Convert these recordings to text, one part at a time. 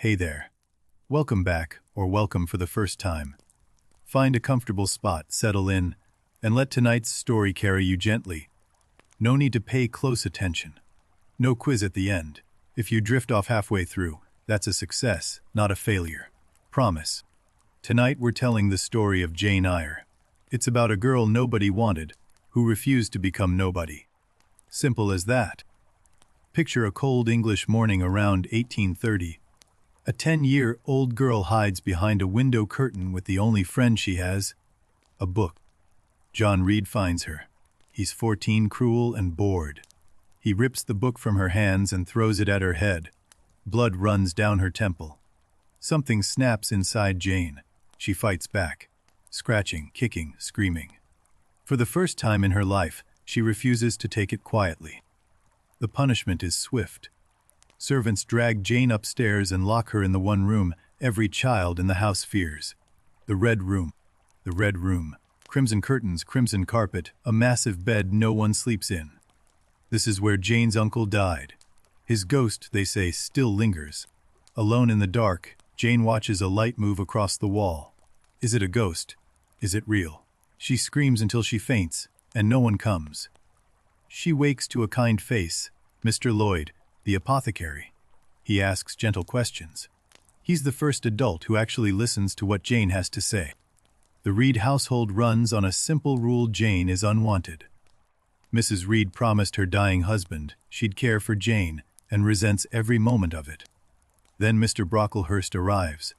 Hey there. Welcome back, or welcome for the first time. Find a comfortable spot, settle in, and let tonight's story carry you gently. No need to pay close attention. No quiz at the end. If you drift off halfway through, that's a success, not a failure. Promise. Tonight we're telling the story of Jane Eyre. It's about a girl nobody wanted, who refused to become nobody. Simple as that. Picture a cold English morning around 1830. A 10-year-old girl hides behind a window curtain with the only friend she has, a book. John Reed finds her. He's 14, cruel and bored. He rips the book from her hands and throws it at her head. Blood runs down her temple. Something snaps inside Jane. She fights back, scratching, kicking, screaming. For the first time in her life, she refuses to take it quietly. The punishment is swift. Servants drag Jane upstairs and lock her in the one room every child in the house fears. The Red Room. The Red Room. Crimson curtains, crimson carpet, a massive bed no one sleeps in. This is where Jane's uncle died. His ghost, they say, still lingers. Alone in the dark, Jane watches a light move across the wall. Is it a ghost? Is it real? She screams until she faints, and no one comes. She wakes to a kind face, Mr. Lloyd, the apothecary. He asks gentle questions. He's the first adult who actually listens to what Jane has to say. The Reed household runs on a simple rule: Jane is unwanted. Mrs. Reed promised her dying husband she'd care for Jane and resents every moment of it. Then Mr. Brocklehurst arrives.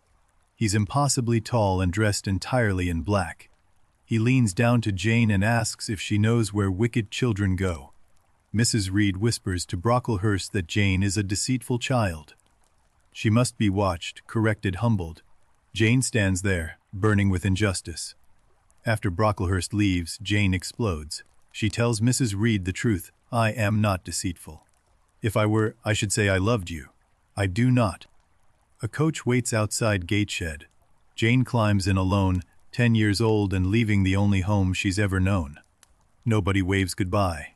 He's impossibly tall and dressed entirely in black. He leans down to Jane and asks if she knows where wicked children go. Mrs. Reed whispers to Brocklehurst that Jane is a deceitful child. She must be watched, corrected, humbled. Jane stands there, burning with injustice. After Brocklehurst leaves, Jane explodes. She tells Mrs. Reed the truth. I am not deceitful. If I were, I should say I loved you. I do not. A coach waits outside Gateshead. Jane climbs in alone, 10 years old and leaving the only home she's ever known. Nobody waves goodbye.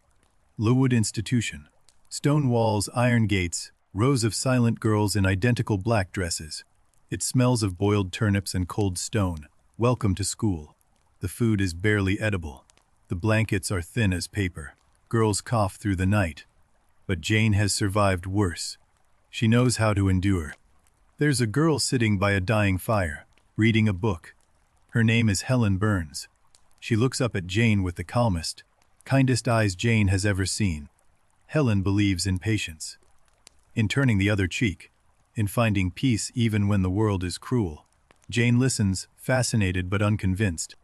Lowood Institution. Stone walls, iron gates, rows of silent girls in identical black dresses. It smells of boiled turnips and cold stone. Welcome to school. The food is barely edible. The blankets are thin as paper. Girls cough through the night. But Jane has survived worse. She knows how to endure. There's a girl sitting by a dying fire, reading a book. Her name is Helen Burns. She looks up at Jane with the calmest, kindest eyes Jane has ever seen. Helen believes in patience, in turning the other cheek, in finding peace even when the world is cruel. Jane listens, fascinated but unconvinced.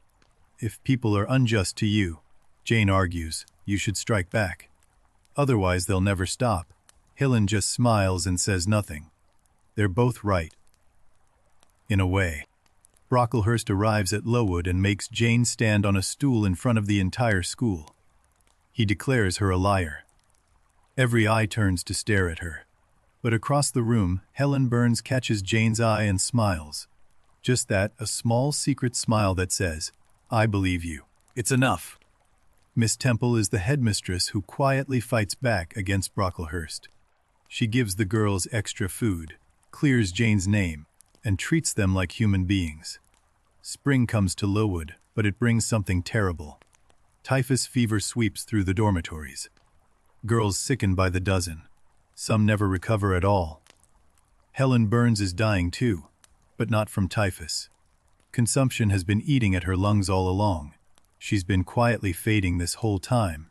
If people are unjust to you, Jane argues, you should strike back. Otherwise they'll never stop. Helen just smiles and says nothing. They're both right. In a way. Brocklehurst arrives at Lowood and makes Jane stand on a stool in front of the entire school. He declares her a liar. Every eye turns to stare at her. But across the room, Helen Burns catches Jane's eye and smiles. Just that, a small secret smile that says, I believe you. It's enough. Miss Temple is the headmistress who quietly fights back against Brocklehurst. She gives the girls extra food, clears Jane's name, and treats them like human beings. Spring comes to Lowood, but it brings something terrible. Typhus fever sweeps through the dormitories. Girls sicken by the dozen. Some never recover at all. Helen Burns is dying too, but not from typhus. Consumption has been eating at her lungs all along. She's been quietly fading this whole time.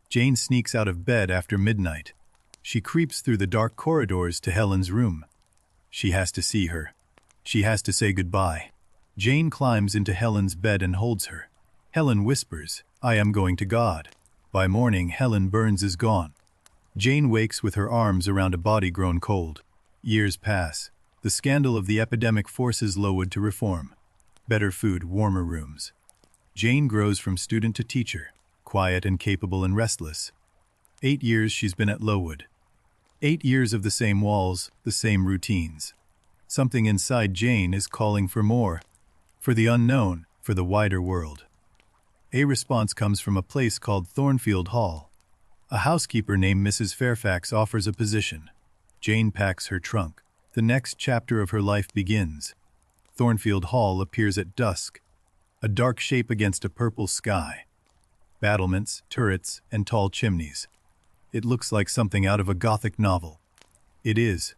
Jane sneaks out of bed after midnight. She creeps through the dark corridors to Helen's room. She has to see her. She has to say goodbye. Jane climbs into Helen's bed and holds her. Helen whispers, I am going to God. By morning, Helen Burns is gone. Jane wakes with her arms around a body grown cold. Years pass. The scandal of the epidemic forces Lowood to reform. Better food, warmer rooms. Jane grows from student to teacher, quiet and capable and restless. 8 years she's been at Lowood. 8 years of the same walls, the same routines. Something inside Jane is calling for more, for the unknown, for the wider world. A response comes from a place called Thornfield Hall. A housekeeper named Mrs. Fairfax offers a position. Jane packs her trunk. The next chapter of her life begins. Thornfield Hall appears at dusk, a dark shape against a purple sky. Battlements, turrets, and tall chimneys. It looks like something out of a Gothic novel. It is.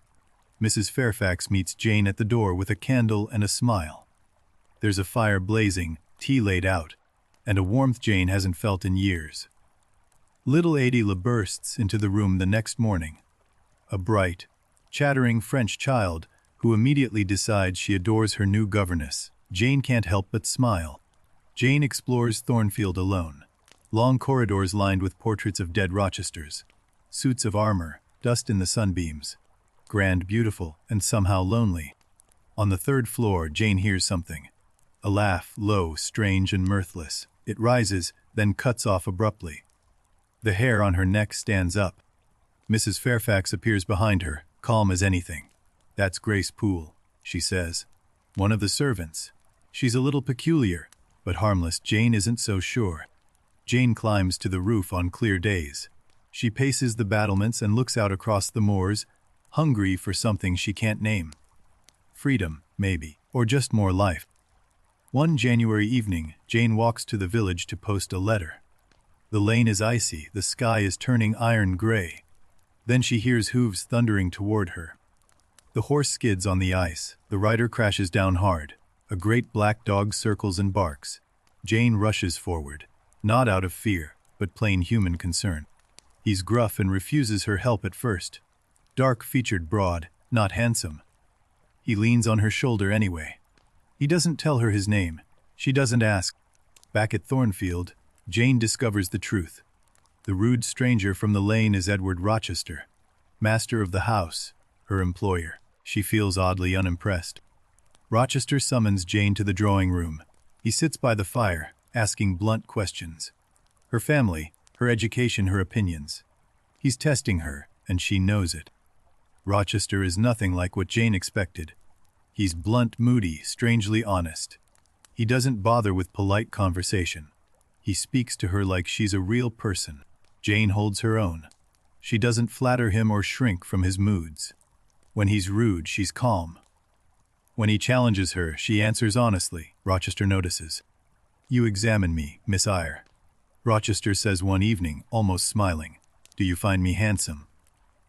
Mrs. Fairfax meets Jane at the door with a candle and a smile. There's a fire blazing, tea laid out, and a warmth Jane hasn't felt in years. Little Adela bursts into the room the next morning. A bright, chattering French child who immediately decides she adores her new governess. Jane can't help but smile. Jane explores Thornfield alone. Long corridors lined with portraits of dead Rochesters. Suits of armor, dust in the sunbeams. Grand, beautiful, and somehow lonely. On the third floor, Jane hears something. A laugh, low, strange, and mirthless. It rises, then cuts off abruptly. The hair on her neck stands up. Mrs. Fairfax appears behind her, calm as anything. "That's Grace Poole," she says. "One of the servants. She's a little peculiar, but harmless." Jane isn't so sure. Jane climbs to the roof on clear days. She paces the battlements and looks out across the moors, hungry for something she can't name. Freedom, maybe, or just more life. One January evening, Jane walks to the village to post a letter. The lane is icy, the sky is turning iron gray. Then she hears hooves thundering toward her. The horse skids on the ice, the rider crashes down hard. A great black dog circles and barks. Jane rushes forward, not out of fear, but plain human concern. He's gruff and refuses her help at first. Dark-featured, broad, not handsome. He leans on her shoulder anyway. He doesn't tell her his name. She doesn't ask. Back at Thornfield, Jane discovers the truth. The rude stranger from the lane is Edward Rochester, master of the house, her employer. She feels oddly unimpressed. Rochester summons Jane to the drawing room. He sits by the fire, asking blunt questions. Her family, her education, her opinions. He's testing her, and she knows it. Rochester is nothing like what Jane expected. He's blunt, moody, strangely honest. He doesn't bother with polite conversation. He speaks to her like she's a real person. Jane holds her own. She doesn't flatter him or shrink from his moods. When he's rude, she's calm. When he challenges her, she answers honestly. Rochester notices. "You examine me, Miss Eyre," Rochester says one evening, almost smiling. "Do you find me handsome?"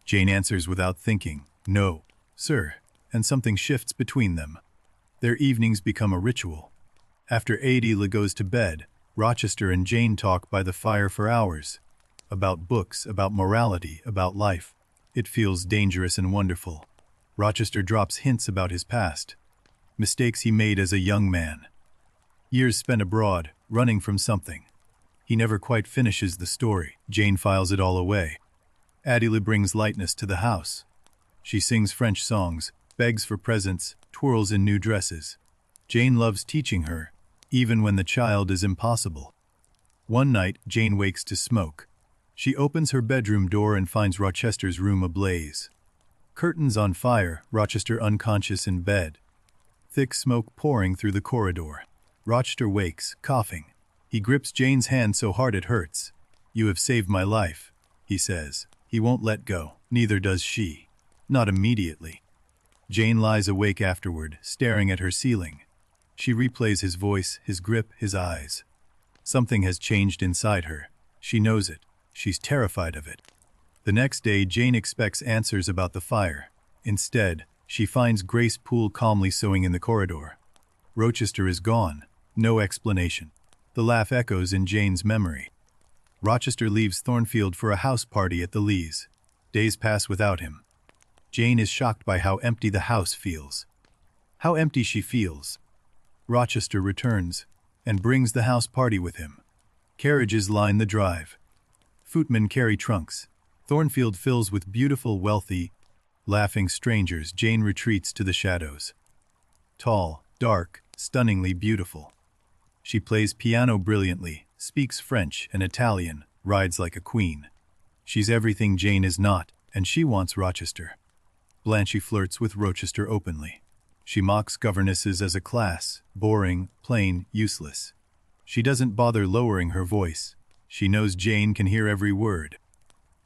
Jane answers without thinking, "No, sir," and something shifts between them. Their evenings become a ritual. After Adela goes to bed, Rochester and Jane talk by the fire for hours. About books, about morality, about life. It feels dangerous and wonderful. Rochester drops hints about his past. Mistakes he made as a young man. Years spent abroad, running from something. He never quite finishes the story. Jane files it all away. Adela brings lightness to the house. She sings French songs, begs for presents, twirls in new dresses. Jane loves teaching her, even when the child is impossible. One night, Jane wakes to smoke. She opens her bedroom door and finds Rochester's room ablaze. Curtains on fire, Rochester unconscious in bed. Thick smoke pouring through the corridor. Rochester wakes, coughing. He grips Jane's hand so hard it hurts. "You have saved my life," he says. He won't let go. Neither does she. Not immediately. Jane lies awake afterward, staring at her ceiling. She replays his voice, his grip, his eyes. Something has changed inside her. She knows it. She's terrified of it. The next day, Jane expects answers about the fire. Instead, she finds Grace Poole calmly sewing in the corridor. Rochester is gone. No explanation. The laugh echoes in Jane's memory. Rochester leaves Thornfield for a house party at the Lees. Days pass without him. Jane is shocked by how empty the house feels. How empty she feels. Rochester returns and brings the house party with him. Carriages line the drive. Footmen carry trunks. Thornfield fills with beautiful, wealthy, laughing strangers. Jane retreats to the shadows. Tall, dark, stunningly beautiful. She plays piano brilliantly, speaks French and Italian, rides like a queen. She's everything Jane is not, and she wants Rochester. Blanche flirts with Rochester openly. She mocks governesses as a class, boring, plain, useless. She doesn't bother lowering her voice. She knows Jane can hear every word.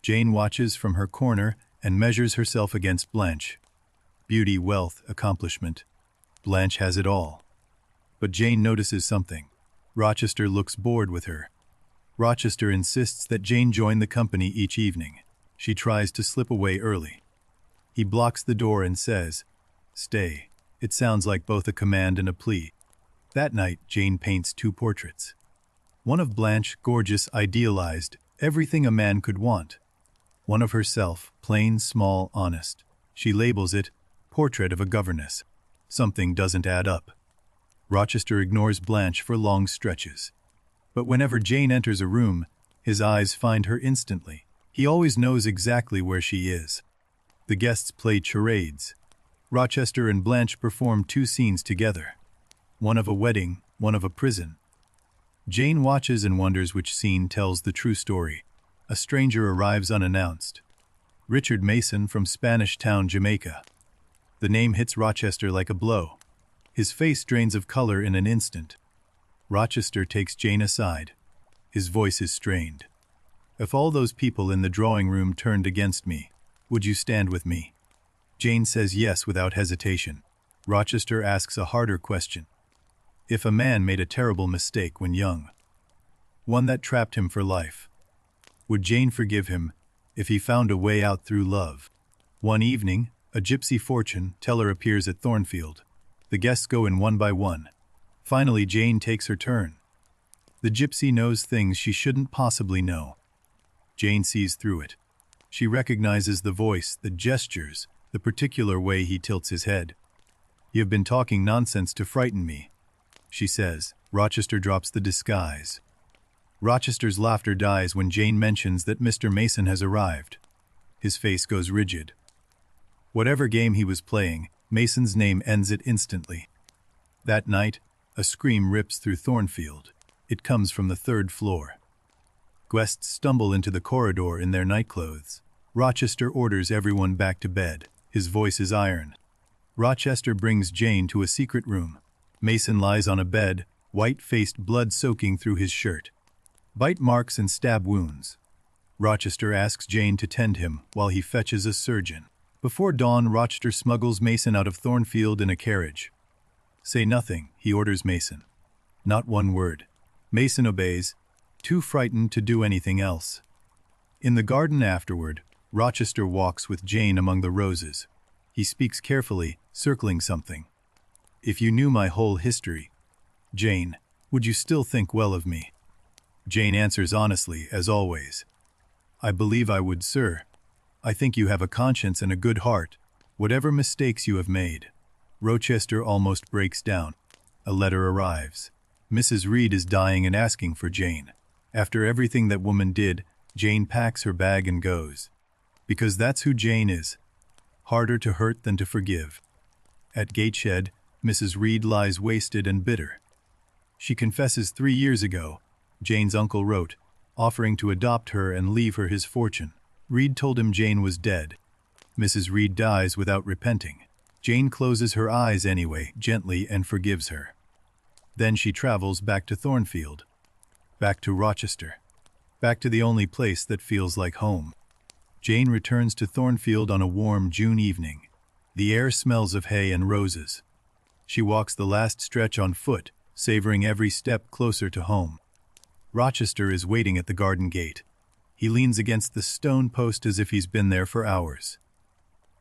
Jane watches from her corner and measures herself against Blanche. Beauty, wealth, accomplishment. Blanche has it all. But Jane notices something. Rochester looks bored with her. Rochester insists that Jane join the company each evening. She tries to slip away early. He blocks the door and says, "Stay." It sounds like both a command and a plea. That night, Jane paints 2 portraits. One of Blanche, gorgeous, idealized, everything a man could want. One of herself, plain, small, honest. She labels it, Portrait of a Governess. Something doesn't add up. Rochester ignores Blanche for long stretches. But whenever Jane enters a room, his eyes find her instantly. He always knows exactly where she is. The guests play charades. Rochester and Blanche perform 2 scenes together. One of a wedding, one of a prison. Jane watches and wonders which scene tells the true story. A stranger arrives unannounced. Richard Mason from Spanish Town, Jamaica. The name hits Rochester like a blow. His face drains of color in an instant. Rochester takes Jane aside. His voice is strained. "If all those people in the drawing room turned against me, would you stand with me?" Jane says yes without hesitation. Rochester asks a harder question. If a man made a terrible mistake when young, one that trapped him for life, would Jane forgive him if he found a way out through love? One evening, a gypsy fortune teller appears at Thornfield. The guests go in one by one. Finally, Jane takes her turn. The gypsy knows things she shouldn't possibly know. Jane sees through it. She recognizes the voice, the gestures, the particular way he tilts his head. "You've been talking nonsense to frighten me," she says. Rochester drops the disguise. Rochester's laughter dies when Jane mentions that Mr. Mason has arrived. His face goes rigid. Whatever game he was playing, Mason's name ends it instantly. That night, a scream rips through Thornfield. It comes from the 3rd floor. Guests stumble into the corridor in their nightclothes. Rochester orders everyone back to bed. His voice is iron. Rochester brings Jane to a secret room. Mason lies on a bed, white-faced, blood soaking through his shirt. Bite marks and stab wounds. Rochester asks Jane to tend him while he fetches a surgeon. Before dawn, Rochester smuggles Mason out of Thornfield in a carriage. "Say nothing," he orders Mason. Not one word. Mason obeys, too frightened to do anything else. In the garden afterward, Rochester walks with Jane among the roses. He speaks carefully, circling something. "If you knew my whole history, Jane, would you still think well of me?" Jane answers honestly, as always. "I believe I would, sir. I think you have a conscience and a good heart, whatever mistakes you have made." Rochester almost breaks down. A letter arrives. Mrs. Reed is dying and asking for Jane. After everything that woman did, Jane packs her bag and goes. Because that's who Jane is. Harder to hurt than to forgive. At Gateshead, Mrs. Reed lies wasted and bitter. She confesses 3 years ago, Jane's uncle wrote, offering to adopt her and leave her his fortune. Reed told him Jane was dead. Mrs. Reed dies without repenting. Jane closes her eyes anyway, gently, and forgives her. Then she travels back to Thornfield. Back to Rochester. Back to the only place that feels like home. Jane returns to Thornfield on a warm June evening. The air smells of hay and roses. She walks the last stretch on foot, savoring every step closer to home. Rochester is waiting at the garden gate. He leans against the stone post as if he's been there for hours.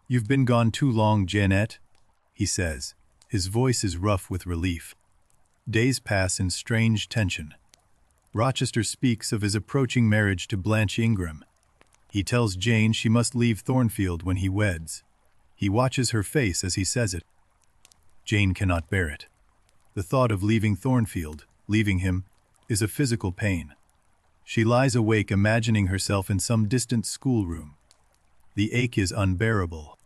"You've been gone too long, Jeanette," he says. His voice is rough with relief. Days pass in strange tension. Rochester speaks of his approaching marriage to Blanche Ingram. He tells Jane she must leave Thornfield when he weds. He watches her face as he says it. Jane cannot bear it. The thought of leaving Thornfield, leaving him, is a physical pain. She lies awake imagining herself in some distant schoolroom. The ache is unbearable.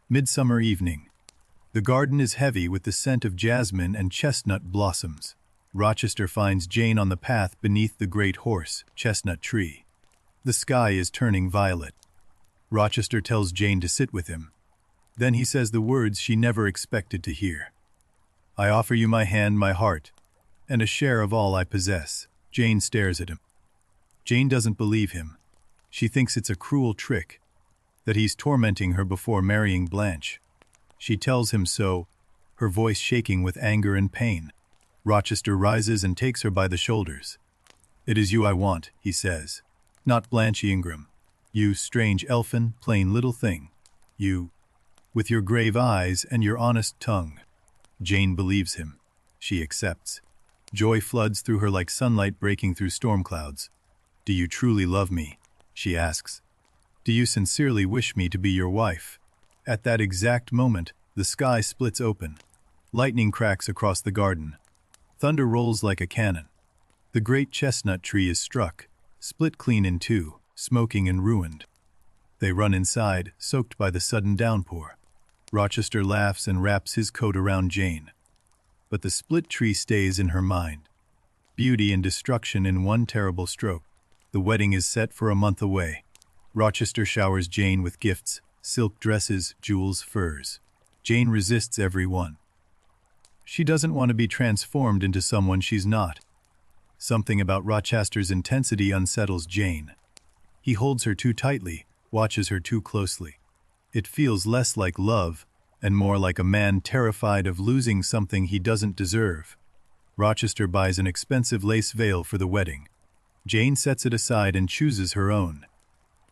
Midsummer evening. The garden is heavy with the scent of jasmine and chestnut blossoms. Rochester finds Jane on the path beneath the great horse chestnut tree. The sky is turning violet. Rochester tells Jane to sit with him. Then he says the words she never expected to hear. "I offer you my hand, my heart, and a share of all I possess." Jane stares at him. Jane doesn't believe him. She thinks it's a cruel trick, that he's tormenting her before marrying Blanche. She tells him so, her voice shaking with anger and pain. Rochester rises and takes her by the shoulders. "It is you I want," he says. "Not Blanche Ingram. You strange elfin, plain little thing. You, with your grave eyes and your honest tongue." Jane believes him. She accepts. Joy floods through her like sunlight breaking through storm clouds. "Do you truly love me?" she asks. "Do you sincerely wish me to be your wife?" At that exact moment, the sky splits open. Lightning cracks across the garden. Thunder rolls like a cannon. The great chestnut tree is struck, split clean in two, smoking and ruined. They run inside, soaked by the sudden downpour. Rochester laughs and wraps his coat around Jane. But the split tree stays in her mind. Beauty and destruction in one terrible stroke. The wedding is set for a month away. Rochester showers Jane with gifts, silk dresses, jewels, furs. Jane resists every one. She doesn't want to be transformed into someone she's not. Something about Rochester's intensity unsettles Jane. He holds her too tightly, watches her too closely. It feels less like love and more like a man terrified of losing something he doesn't deserve. Rochester buys an expensive lace veil for the wedding. Jane sets it aside and chooses her own.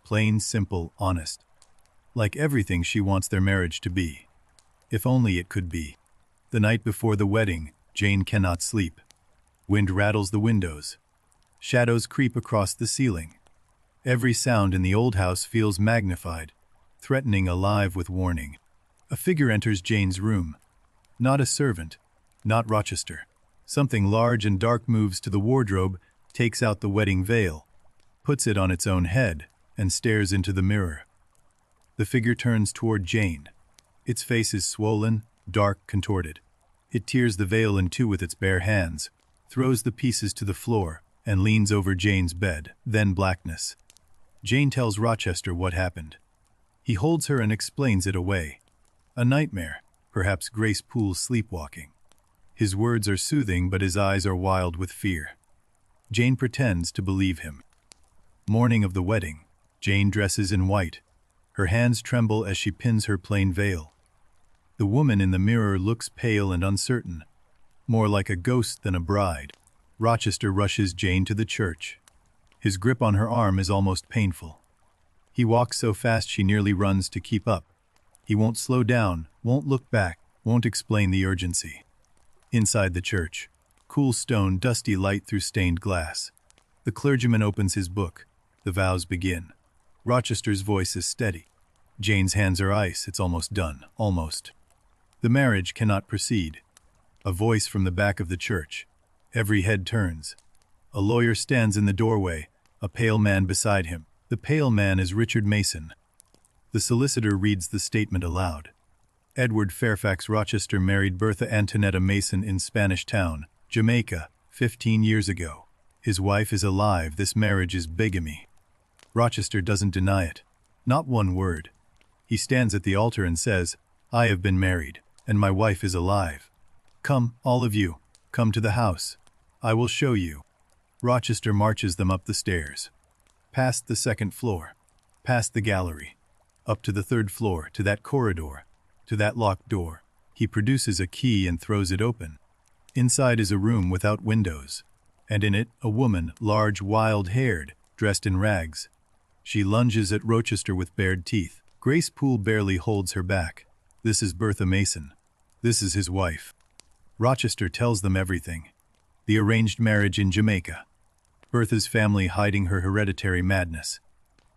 Plain, simple, honest. Like everything she wants their marriage to be. If only it could be. The night before the wedding, Jane cannot sleep. Wind rattles the windows. Shadows creep across the ceiling. Every sound in the old house feels magnified, threatening, alive with warning. A figure enters Jane's room. Not a servant, not Rochester. Something large and dark moves to the wardrobe, takes out the wedding veil, puts it on its own head, and stares into the mirror. The figure turns toward Jane. Its face is swollen, dark, contorted. It tears the veil in two with its bare hands, throws the pieces to the floor, and leans over Jane's bed. Then blackness. Jane tells Rochester what happened. He holds her and explains it away. A nightmare, perhaps Grace Poole's sleepwalking. His words are soothing, but his eyes are wild with fear. Jane pretends to believe him. Morning of the wedding, Jane dresses in white. Her hands tremble as she pins her plain veil. The woman in the mirror looks pale and uncertain, more like a ghost than a bride. Rochester rushes Jane to the church. His grip on her arm is almost painful. He walks so fast she nearly runs to keep up. He won't slow down, won't look back, won't explain the urgency. Inside the church, cool stone, dusty light through stained glass. The clergyman opens his book. The vows begin. Rochester's voice is steady. Jane's hands are ice. It's almost done. Almost. The marriage cannot proceed. A voice from the back of the church. Every head turns. A lawyer stands in the doorway, a pale man beside him. The pale man is Richard Mason. The solicitor reads the statement aloud. Edward Fairfax Rochester married Bertha Antonetta Mason in Spanish Town, Jamaica, 15 years ago. His wife is alive. This marriage is bigamy. Rochester doesn't deny it. Not one word. He stands at the altar and says, "I have been married, and my wife is alive. Come, all of you, come to the house. I will show you." Rochester marches them up the stairs. Past the second floor. Past the gallery. Up to the third floor, to that corridor. To that locked door. He produces a key and throws it open. Inside is a room without windows. And in it, a woman, large, wild-haired, dressed in rags. She lunges at Rochester with bared teeth. Grace Poole barely holds her back. This is Bertha Mason. This is his wife. Rochester tells them everything. The arranged marriage in Jamaica. Bertha's family hiding her hereditary madness.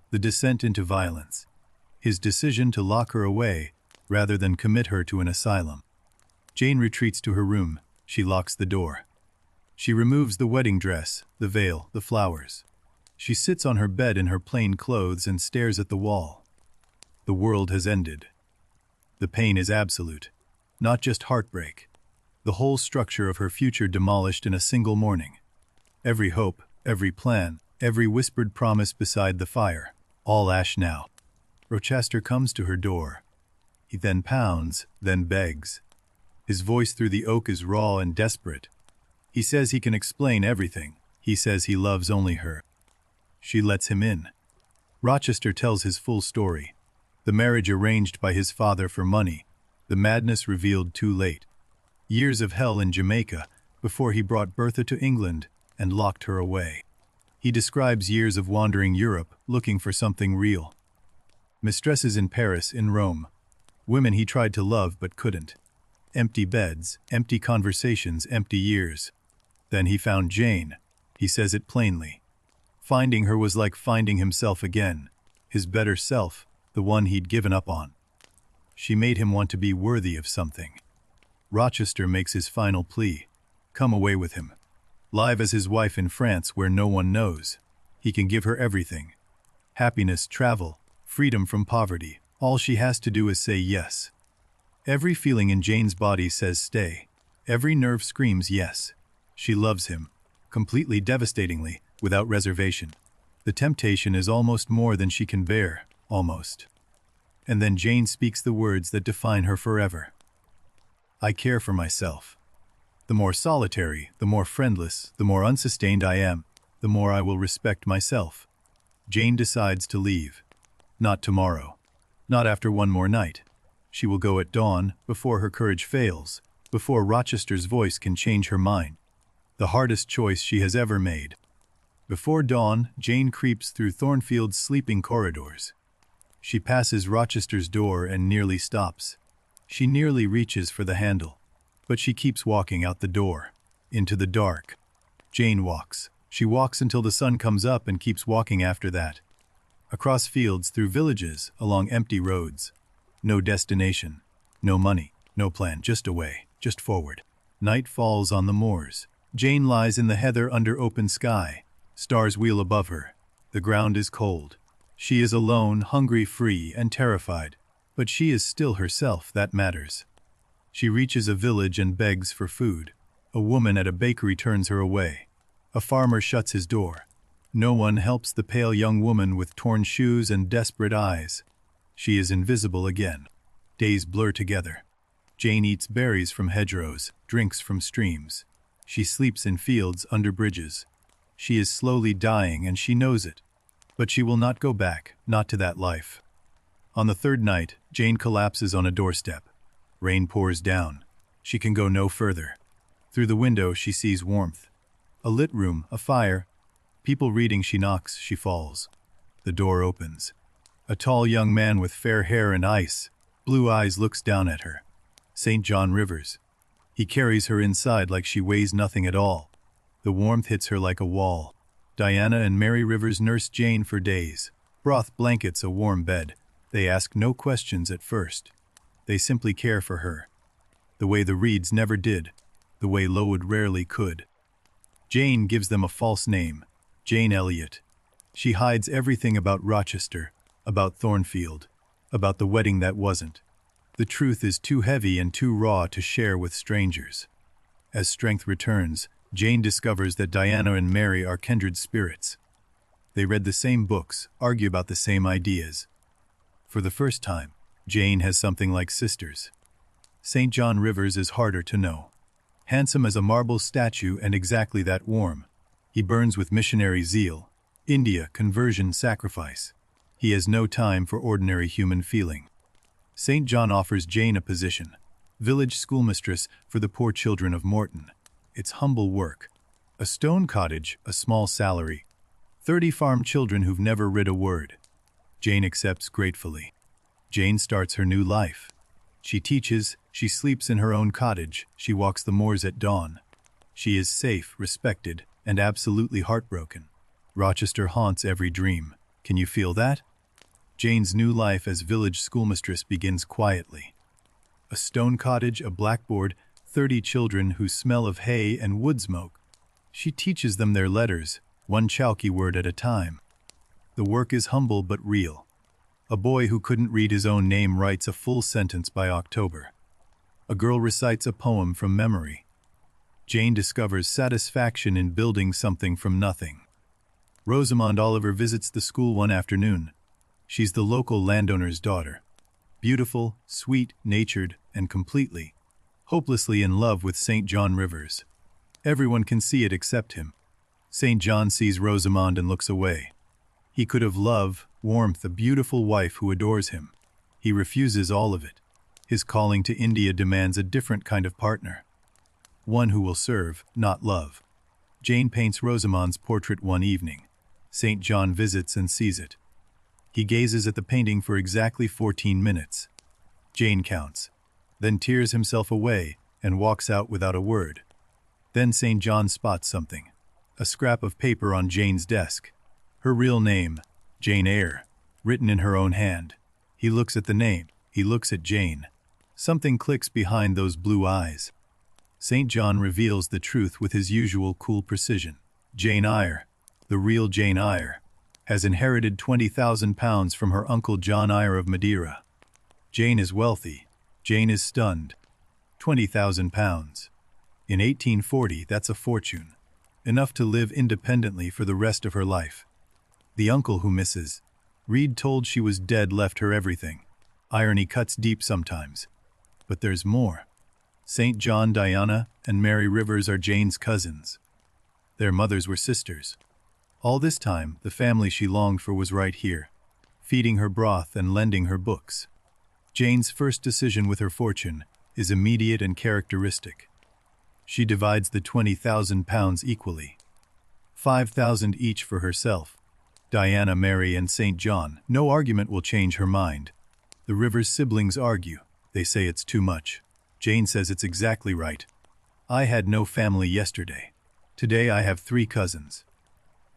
The descent into violence. His decision to lock her away rather than commit her to an asylum. Jane retreats to her room. She locks the door. She removes the wedding dress, the veil, the flowers. She sits on her bed in her plain clothes and stares at the wall. The world has ended. The pain is absolute, not just heartbreak. The whole structure of her future demolished in a single morning. Every hope, every plan, every whispered promise beside the fire, all ash now. Rochester comes to her door. He then pounds, then begs. His voice through the oak is raw and desperate. He says he can explain everything. He says he loves only her. She lets him in. Rochester tells his full story. The marriage arranged by his father for money, The madness revealed too late. Years of hell in Jamaica before he brought Bertha to England and locked her away. He describes years of wandering Europe looking for something real. Mistresses in Paris, in Rome. Women he tried to love but couldn't. Empty beds, empty conversations, empty years. Then he found Jane. He says it plainly. Finding her was like finding himself again, his better self, the one he'd given up on. She made him want to be worthy of something. Rochester makes his final plea. Come away with him. Live as his wife in France where no one knows. He can give her everything. Happiness, travel, freedom from poverty. All she has to do is say yes. Every feeling in Jane's body says stay. Every nerve screams yes. She loves him, completely, devastatingly, without reservation. The temptation is almost more than she can bear, almost. And then Jane speaks the words that define her forever. I care for myself. The more solitary, the more friendless, the more unsustained I am, the more I will respect myself. Jane decides to leave. Not tomorrow. Not after one more night. She will go at dawn, before her courage fails, before Rochester's voice can change her mind. The hardest choice she has ever made. Before dawn, Jane creeps through Thornfield's sleeping corridors. She passes Rochester's door and nearly stops. She nearly reaches for the handle, but she keeps walking out the door, into the dark. Jane walks. She walks until the sun comes up and keeps walking after that. Across fields, through villages, along empty roads. No destination, no money, no plan, just away, just forward. Night falls on the moors. Jane lies in the heather under open sky. Stars wheel above her. The ground is cold. She is alone, hungry, free, and terrified. But she is still herself, that matters. She reaches a village and begs for food. A woman at a bakery turns her away. A farmer shuts his door. No one helps the pale young woman with torn shoes and desperate eyes. She is invisible again. Days blur together. Jane eats berries from hedgerows, drinks from streams. She sleeps in fields under bridges. She is slowly dying and she knows it. But she will not go back, not to that life. On the third night, Jane collapses on a doorstep. Rain pours down. She can go no further. Through the window she sees warmth. A lit room, a fire. People reading. She knocks, she falls. The door opens. A tall young man with fair hair and blue eyes looks down at her. St. John Rivers. He carries her inside like she weighs nothing at all. The warmth hits her like a wall. Diana and Mary Rivers nurse Jane for days. Broth, blankets, a warm bed. They ask no questions at first. They simply care for her. The way the Reeds never did. The way Lowood rarely could. Jane gives them a false name. Jane Elliot. She hides everything about Rochester, about Thornfield, about the wedding that wasn't. The truth is too heavy and too raw to share with strangers. As strength returns, Jane discovers that Diana and Mary are kindred spirits. They read the same books, argue about the same ideas. For the first time, Jane has something like sisters. St. John Rivers is harder to know. Handsome as a marble statue and exactly that warm. He burns with missionary zeal. India, conversion, sacrifice. He has no time for ordinary human feeling. St. John offers Jane a position. Village schoolmistress for the poor children of Morton. It's humble work. A stone cottage, a small salary. 30 farm children who've never read a word. Jane accepts gratefully. Jane starts her new life. She teaches, she sleeps in her own cottage, she walks the moors at dawn. She is safe, respected, and absolutely heartbroken. Rochester haunts every dream. Can you feel that? Jane's new life as village schoolmistress begins quietly. A stone cottage, a blackboard, 30 children who smell of hay and wood smoke. She teaches them their letters, one Chowkey word at a time. The work is humble but real. A boy who couldn't read his own name writes a full sentence by October. A girl recites a poem from memory. Jane discovers satisfaction in building something from nothing. Rosamond Oliver visits the school one afternoon. She's the local landowner's daughter. Beautiful, sweet, natured, and completely, hopelessly in love with St. John Rivers. Everyone can see it except him. St. John sees Rosamond and looks away. He could have love, warmth, a beautiful wife who adores him. He refuses all of it. His calling to India demands a different kind of partner. One who will serve, not love. Jane paints Rosamond's portrait one evening. St. John visits and sees it. He gazes at the painting for exactly 14 minutes. Jane counts, then tears himself away and walks out without a word. Then St. John spots something. A scrap of paper on Jane's desk. Her real name, Jane Eyre, written in her own hand. He looks at the name. He looks at Jane. Something clicks behind those blue eyes. St. John reveals the truth with his usual cool precision. Jane Eyre, the real Jane Eyre, has inherited £20,000 from her uncle John Eyre of Madeira. Jane is wealthy. Jane is stunned. £20,000. In 1840, that's a fortune. Enough to live independently for the rest of her life. The uncle who misses. Reed told she was dead left her everything. Irony cuts deep sometimes. But there's more. St. John, Diana, and Mary Rivers are Jane's cousins. Their mothers were sisters. All this time, the family she longed for was right here, feeding her broth and lending her books. Jane's first decision with her fortune is immediate and characteristic. She divides the £20,000 equally. 5,000 each for herself. Diana, Mary, and St. John. No argument will change her mind. The Rivers siblings argue. They say it's too much. Jane says it's exactly right. I had no family yesterday. Today I have 3 cousins.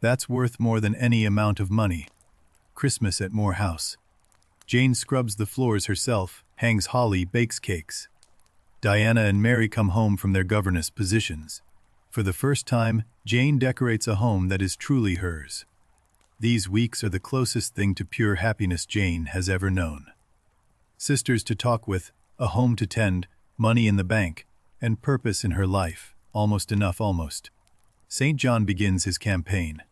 That's worth more than any amount of money. Christmas at Moore House. Jane scrubs the floors herself, hangs holly, bakes cakes. Diana and Mary come home from their governess positions. For the first time, Jane decorates a home that is truly hers. These weeks are the closest thing to pure happiness Jane has ever known. Sisters to talk with, a home to tend, money in the bank, and purpose in her life. Almost enough, almost. St. John begins his campaign.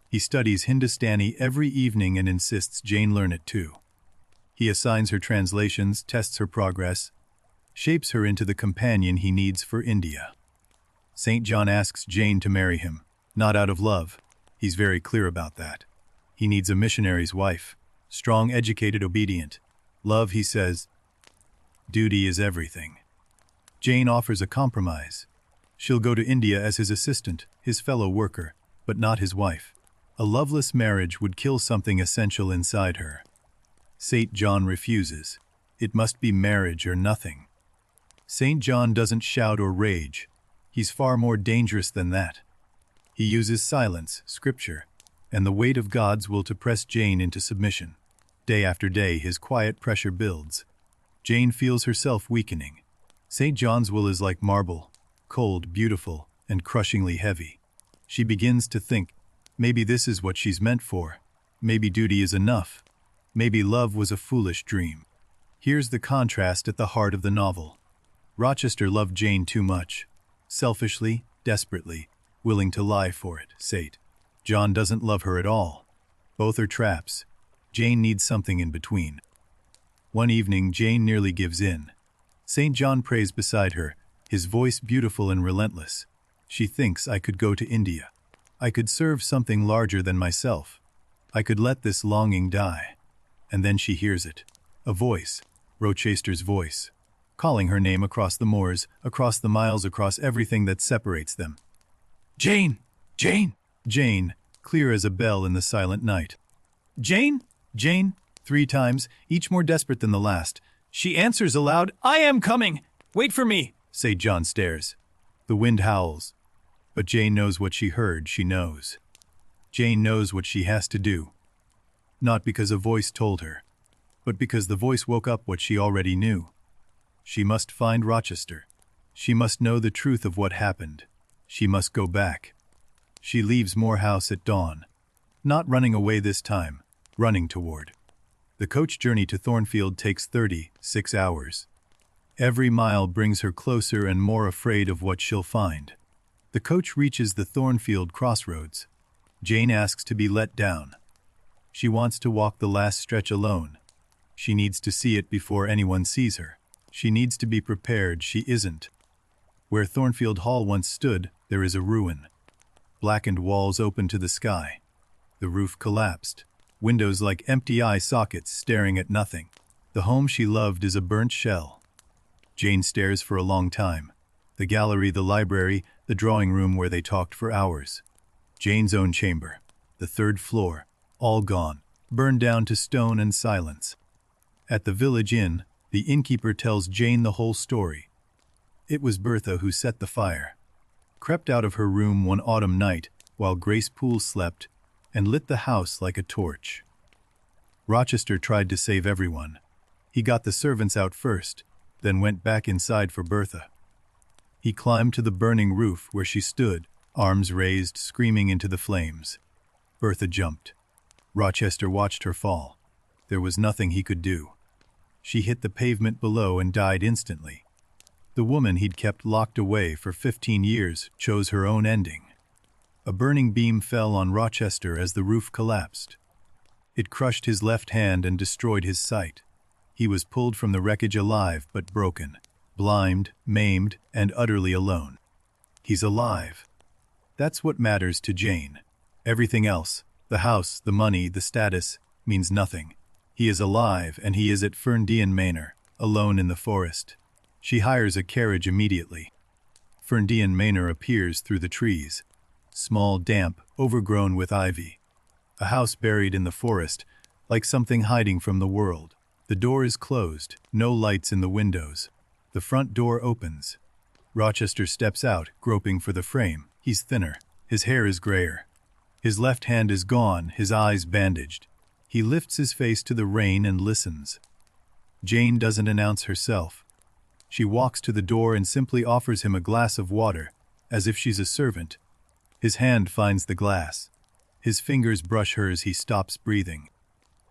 He studies Hindustani every evening and insists Jane learn it too. He assigns her translations, tests her progress, shapes her into the companion he needs for India. St. John asks Jane to marry him, not out of love. He's very clear about that. He needs a missionary's wife, strong, educated, obedient. Love, he says, duty is everything. Jane offers a compromise. She'll go to India as his assistant, his fellow worker, but not his wife. A loveless marriage would kill something essential inside her. St. John refuses. It must be marriage or nothing. St. John doesn't shout or rage. He's far more dangerous than that. He uses silence, scripture, and the weight of God's will to press Jane into submission. Day after day, his quiet pressure builds. Jane feels herself weakening. St. John's will is like marble, cold, beautiful, and crushingly heavy. She begins to think, maybe this is what she's meant for. Maybe duty is enough. Maybe love was a foolish dream. Here's the contrast at the heart of the novel. Rochester loved Jane too much. Selfishly, desperately, willing to lie for it, St. John doesn't love her at all. Both are traps. Jane needs something in between. One evening, Jane nearly gives in. St. John prays beside her, his voice beautiful and relentless. She thinks, I could go to India. I could serve something larger than myself. I could let this longing die. And then she hears it. A voice, Rochester's voice, calling her name across the moors, across the miles, across everything that separates them. Jane! Jane! Jane, clear as a bell in the silent night. Jane! Jane! 3 times, each more desperate than the last. She answers aloud, I am coming! Wait for me! St. John stares. The wind howls. But Jane knows what she heard, she knows. Jane knows what she has to do. Not because a voice told her, but because the voice woke up what she already knew. She must find Rochester. She must know the truth of what happened. She must go back. She leaves Moore House at dawn. Not running away this time, running toward. The coach journey to Thornfield takes 36 hours. Every mile brings her closer and more afraid of what she'll find. The coach reaches the Thornfield crossroads. Jane asks to be let down. She wants to walk the last stretch alone. She needs to see it before anyone sees her. She needs to be prepared. She isn't. Where Thornfield Hall once stood, there is a ruin. Blackened walls open to the sky. The roof collapsed. Windows like empty eye sockets staring at nothing. The home she loved is a burnt shell. Jane stares for a long time. The gallery, the library, the drawing room where they talked for hours. Jane's own chamber, the third floor, all gone, burned down to stone and silence. At the village inn, the innkeeper tells Jane the whole story. It was Bertha who set the fire, crept out of her room one autumn night while Grace Poole slept, and lit the house like a torch. Rochester tried to save everyone. He got the servants out first, then went back inside for Bertha. He climbed to the burning roof where she stood, arms raised, screaming into the flames. Bertha jumped. Rochester watched her fall. There was nothing he could do. She hit the pavement below and died instantly. The woman he'd kept locked away for 15 years chose her own ending. A burning beam fell on Rochester as the roof collapsed. It crushed his left hand and destroyed his sight. He was pulled from the wreckage alive but broken, blind, maimed, and utterly alone. He's alive. That's what matters to Jane. Everything else, the house, the money, the status, means nothing. He is alive, and he is at Ferndean Manor, alone in the forest. She hires a carriage immediately. Ferndean Manor appears through the trees. Small, damp, overgrown with ivy. A house buried in the forest, like something hiding from the world. The door is closed, no lights in the windows. The front door opens. Rochester steps out, groping for the frame. He's thinner. His hair is grayer. His left hand is gone, his eyes bandaged. He lifts his face to the rain and listens. Jane doesn't announce herself. She walks to the door and simply offers him a glass of water, as if she's a servant. His hand finds the glass. His fingers brush hers. He stops breathing.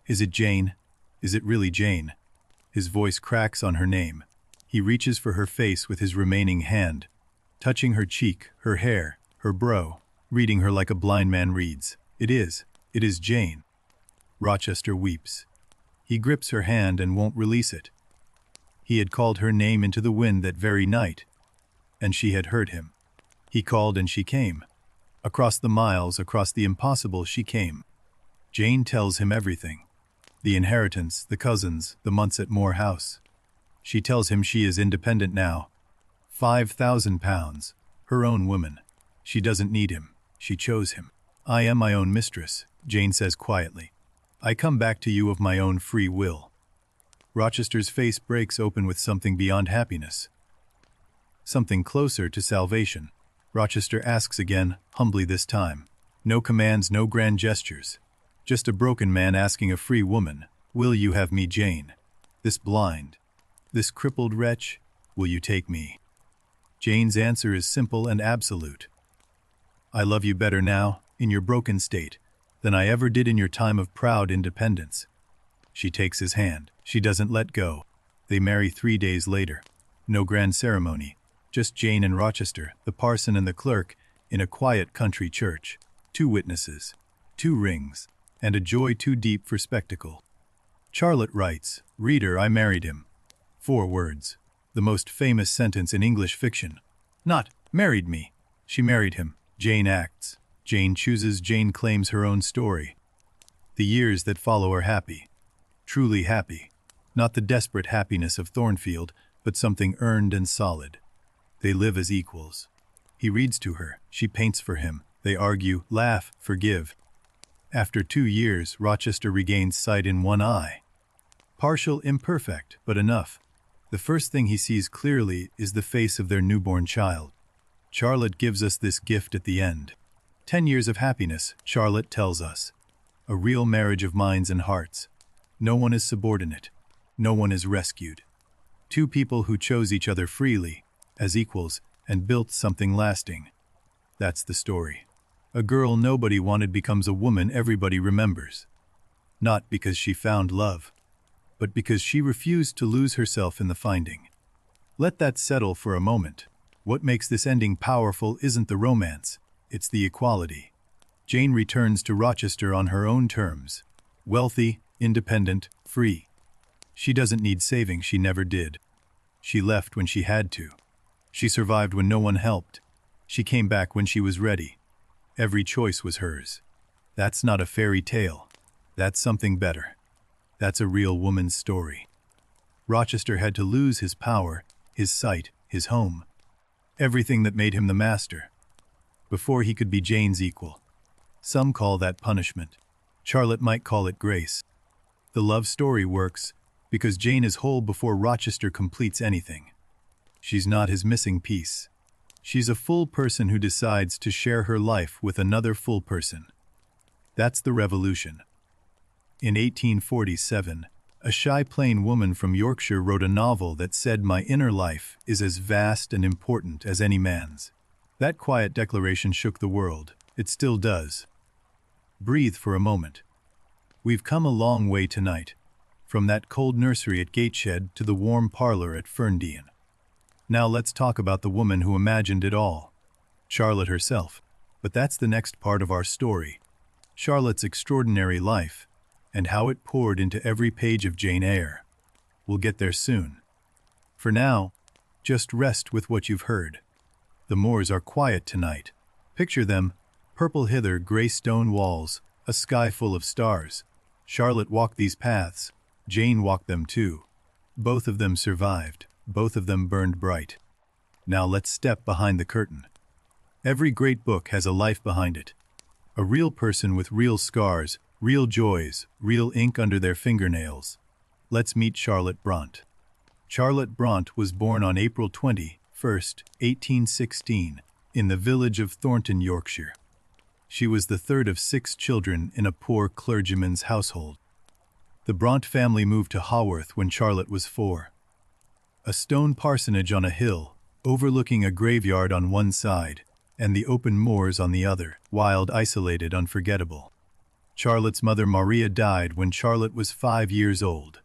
Is it Jane? Is it really Jane? His voice cracks on her name. He reaches for her face with his remaining hand, touching her cheek, her hair, her brow, reading her like a blind man reads. It is Jane. Rochester weeps. He grips her hand and won't release it. He had called her name into the wind that very night, and she had heard him. He called and she came. Across the miles, across the impossible, she came. Jane tells him everything. The inheritance, the cousins, the months at Moor House. She tells him she is independent now. £5,000. Her own woman. She doesn't need him. She chose him. I am my own mistress, Jane says quietly. I come back to you of my own free will. Rochester's face breaks open with something beyond happiness. Something closer to salvation. Rochester asks again, humbly this time. No commands, no grand gestures. Just a broken man asking a free woman, will you have me, Jane? This blind, this crippled wretch, will you take me? Jane's answer is simple and absolute. I love you better now, in your broken state, than I ever did in your time of proud independence. She takes his hand. She doesn't let go. They marry 3 days later. No grand ceremony. Just Jane and Rochester, the parson and the clerk, in a quiet country church. 2 witnesses, 2 rings, and a joy too deep for spectacle. Charlotte writes, "Reader, I married him." 4 words. The most famous sentence in English fiction. Not, married me. She married him. Jane acts. Jane chooses. Jane claims her own story. The years that follow are happy. Truly happy. Not the desperate happiness of Thornfield, but something earned and solid. They live as equals. He reads to her. She paints for him. They argue, laugh, forgive. After 2 years, Rochester regains sight in one eye. Partial, imperfect, but enough. The first thing he sees clearly is the face of their newborn child. Charlotte gives us this gift at the end. 10 years of happiness, Charlotte tells us. A real marriage of minds and hearts. No one is subordinate. No one is rescued. 2 people who chose each other freely, as equals, and built something lasting. That's the story. A girl nobody wanted becomes a woman everybody remembers. Not because she found love, but because she refused to lose herself in the finding. Let that settle for a moment. What makes this ending powerful isn't the romance, it's the equality. Jane returns to Rochester on her own terms. Wealthy, independent, free. She doesn't need saving, she never did. She left when she had to. She survived when no one helped. She came back when she was ready. Every choice was hers. That's not a fairy tale. That's something better. That's a real woman's story. Rochester had to lose his power, his sight, his home. Everything that made him the master. Before he could be Jane's equal. Some call that punishment. Charlotte might call it grace. The love story works because Jane is whole before Rochester completes anything. She's not his missing piece. She's a full person who decides to share her life with another full person. That's the revolution. In 1847, a shy plain woman from Yorkshire wrote a novel that said my inner life is as vast and important as any man's. That quiet declaration shook the world. It still does. Breathe for a moment. We've come a long way tonight, from that cold nursery at Gateshead to the warm parlor at Ferndean. Now let's talk about the woman who imagined it all, Charlotte herself. But that's the next part of our story, Charlotte's extraordinary life, and how it poured into every page of Jane Eyre. We'll get there soon. For now, just rest with what you've heard. The moors are quiet tonight. Picture them, purple hither, gray stone walls, a sky full of stars. Charlotte walked these paths. Jane walked them too. Both of them survived. Both of them burned bright. Now let's step behind the curtain. Every great book has a life behind it. A real person with real scars, real joys, real ink under their fingernails. Let's meet Charlotte Brontë. Charlotte Brontë was born on April 21, 1816, in the village of Thornton, Yorkshire. She was the third of 6 children in a poor clergyman's household. The Brontë family moved to Haworth when Charlotte was 4. A stone parsonage on a hill, overlooking a graveyard on one side, and the open moors on the other, wild, isolated, unforgettable. Charlotte's mother Maria died when Charlotte was 5 years old.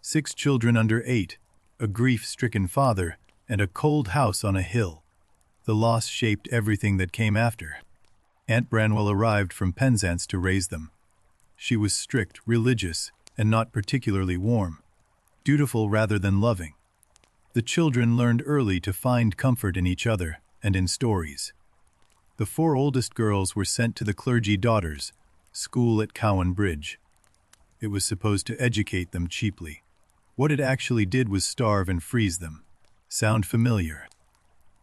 6 children under 8, a grief-stricken father, and a cold house on a hill. The loss shaped everything that came after. Aunt Branwell arrived from Penzance to raise them. She was strict, religious, and not particularly warm. Dutiful rather than loving. The children learned early to find comfort in each other and in stories. The 4 oldest girls were sent to the clergy daughters' school at Cowan Bridge. It was supposed to educate them cheaply. What it actually did was starve and freeze them. Sound familiar?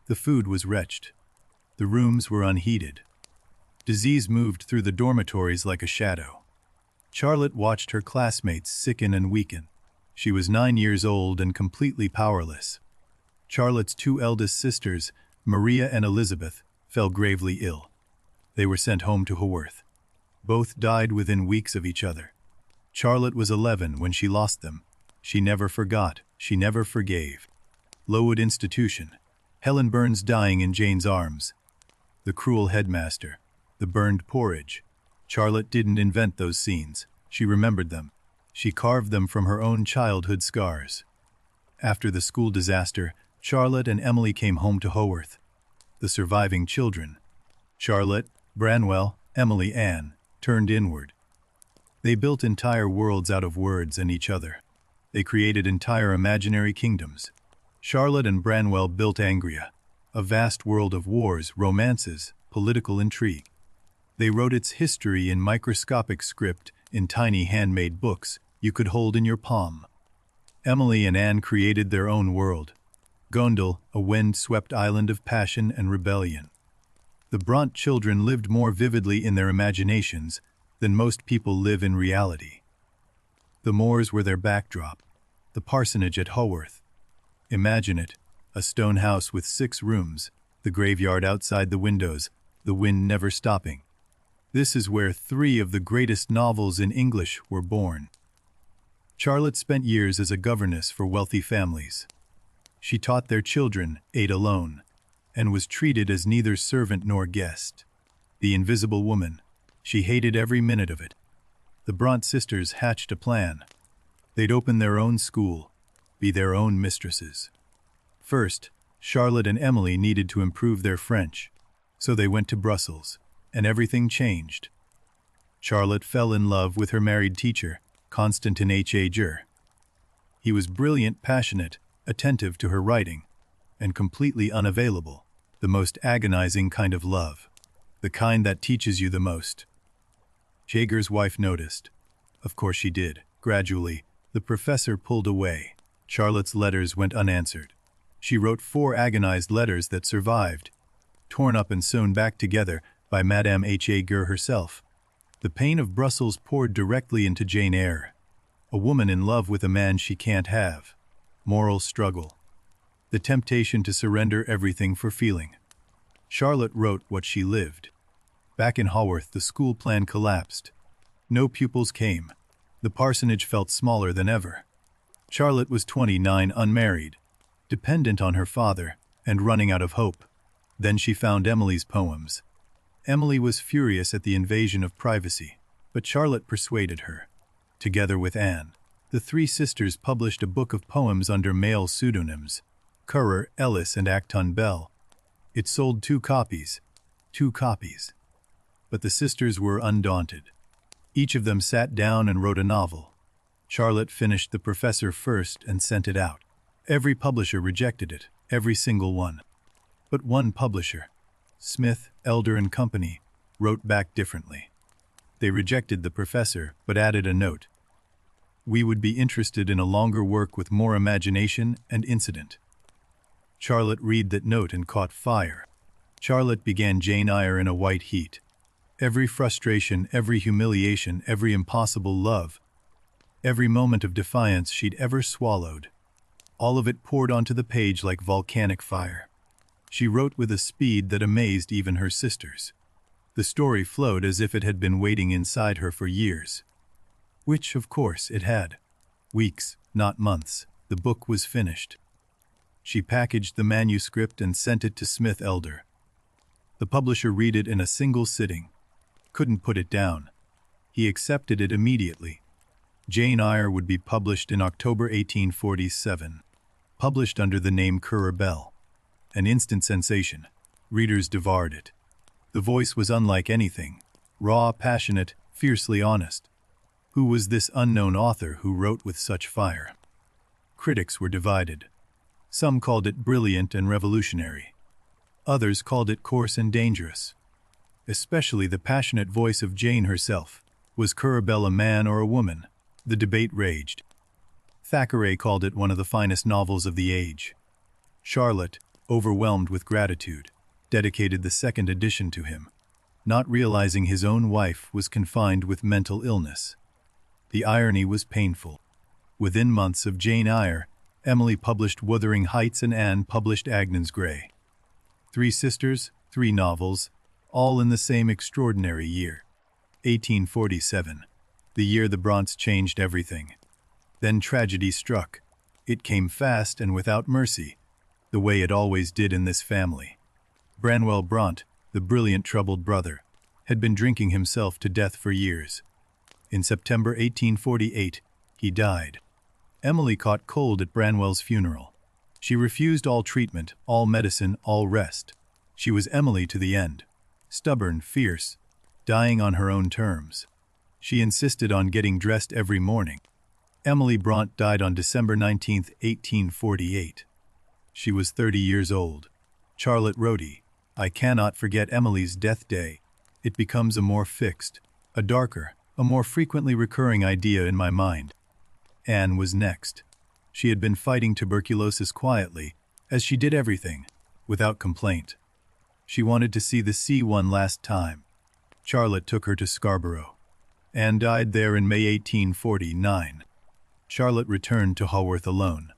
The food was wretched. The rooms were unheated. Disease moved through the dormitories like a shadow. Charlotte watched her classmates sicken and weaken. She was 9 years old and completely powerless. Charlotte's 2 eldest sisters, Maria and Elizabeth, fell gravely ill. They were sent home to Haworth. Both died within weeks of each other. Charlotte was 11 when she lost them. She never forgot, she never forgave. Lowood Institution. Helen Burns dying in Jane's arms. The cruel headmaster. The burned porridge. Charlotte didn't invent those scenes. She remembered them. She carved them from her own childhood scars. After the school disaster, Charlotte and Emily came home to Haworth. The surviving children, Charlotte, Branwell, Emily, Anne, turned inward. They built entire worlds out of words and each other. They created entire imaginary kingdoms. Charlotte and Branwell built Angria, a vast world of wars, romances, political intrigue. They wrote its history in microscopic script in tiny handmade books you could hold in your palm. Emily and Anne created their own world. Gondel, a wind-swept island of passion and rebellion. The Brontë children lived more vividly in their imaginations than most people live in reality. The moors were their backdrop, the parsonage at Haworth. Imagine it, a stone house with 6 rooms, the graveyard outside the windows, the wind never stopping. This is where 3 of the greatest novels in English were born. Charlotte spent years as a governess for wealthy families. She taught their children, ate alone, and was treated as neither servant nor guest. The invisible woman. She hated every minute of it. The Brontë sisters hatched a plan. They'd open their own school, be their own mistresses. First, Charlotte and Emily needed to improve their French, so they went to Brussels, and everything changed. Charlotte fell in love with her married teacher, Constantin H. Ager. He was brilliant, passionate, attentive to her writing, and completely unavailable, the most agonizing kind of love, the kind that teaches you the most. Jager's wife noticed. Of course she did. Gradually, the professor pulled away. Charlotte's letters went unanswered. She wrote 4 agonized letters that survived, torn up and sewn back together by Madame Eyre herself. The pain of Brussels poured directly into Jane Eyre, a woman in love with a man she can't have. Moral struggle. The temptation to surrender everything for feeling. Charlotte wrote what she lived. Back in Haworth, the school plan collapsed. No pupils came. The parsonage felt smaller than ever. Charlotte was 29, unmarried, dependent on her father, and running out of hope. Then she found Emily's poems. Emily was furious at the invasion of privacy, but Charlotte persuaded her. Together with Anne, the 3 sisters published a book of poems under male pseudonyms, Currer, Ellis, and Acton Bell. It sold 2 copies. 2 copies. But the sisters were undaunted. Each of them sat down and wrote a novel. Charlotte finished The Professor first and sent it out. Every publisher rejected it, every single one. But one publisher, Smith, Elder and Company, wrote back differently. They rejected The Professor, but added a note. We would be interested in a longer work with more imagination and incident. Charlotte read that note and caught fire. Charlotte began Jane Eyre in a white heat. Every frustration, every humiliation, every impossible love, every moment of defiance she'd ever swallowed, all of it poured onto the page like volcanic fire. She wrote with a speed that amazed even her sisters. The story flowed as if it had been waiting inside her for years. Which, of course, it had. Weeks, not months. The book was finished. She packaged the manuscript and sent it to Smith Elder. The publisher read it in a single sitting. Couldn't put it down. He accepted it immediately. Jane Eyre would be published in October 1847. Published under the name Currer Bell. An instant sensation. Readers devoured it. The voice was unlike anything. Raw, passionate, fiercely honest. Who was this unknown author who wrote with such fire? Critics were divided. Some called it brilliant and revolutionary. Others called it coarse and dangerous. Especially the passionate voice of Jane herself. Was Currer Bell a man or a woman? The debate raged. Thackeray called it one of the finest novels of the age. Charlotte, overwhelmed with gratitude, dedicated the 2nd edition to him, not realizing his own wife was confined with mental illness. The irony was painful. Within months of Jane Eyre, Emily published Wuthering Heights and Anne published Agnes Grey. 3 sisters, 3 novels, all in the same extraordinary year. 1847. The year the Brontes changed everything. Then tragedy struck. It came fast and without mercy, the way it always did in this family. Branwell Brontë, the brilliant troubled brother, had been drinking himself to death for years. In September 1848, he died. Emily caught cold at Branwell's funeral. She refused all treatment, all medicine, all rest. She was Emily to the end. Stubborn, fierce, dying on her own terms. She insisted on getting dressed every morning. Emily Brontë died on December 19, 1848. She was 30 years old. Charlotte wrote, I cannot forget Emily's death day. It becomes a more fixed, a darker, a more frequently recurring idea in my mind. Anne was next. She had been fighting tuberculosis quietly, as she did everything, without complaint. She wanted to see the sea one last time. Charlotte took her to Scarborough. Anne died there in May 1849. Charlotte returned to Haworth alone.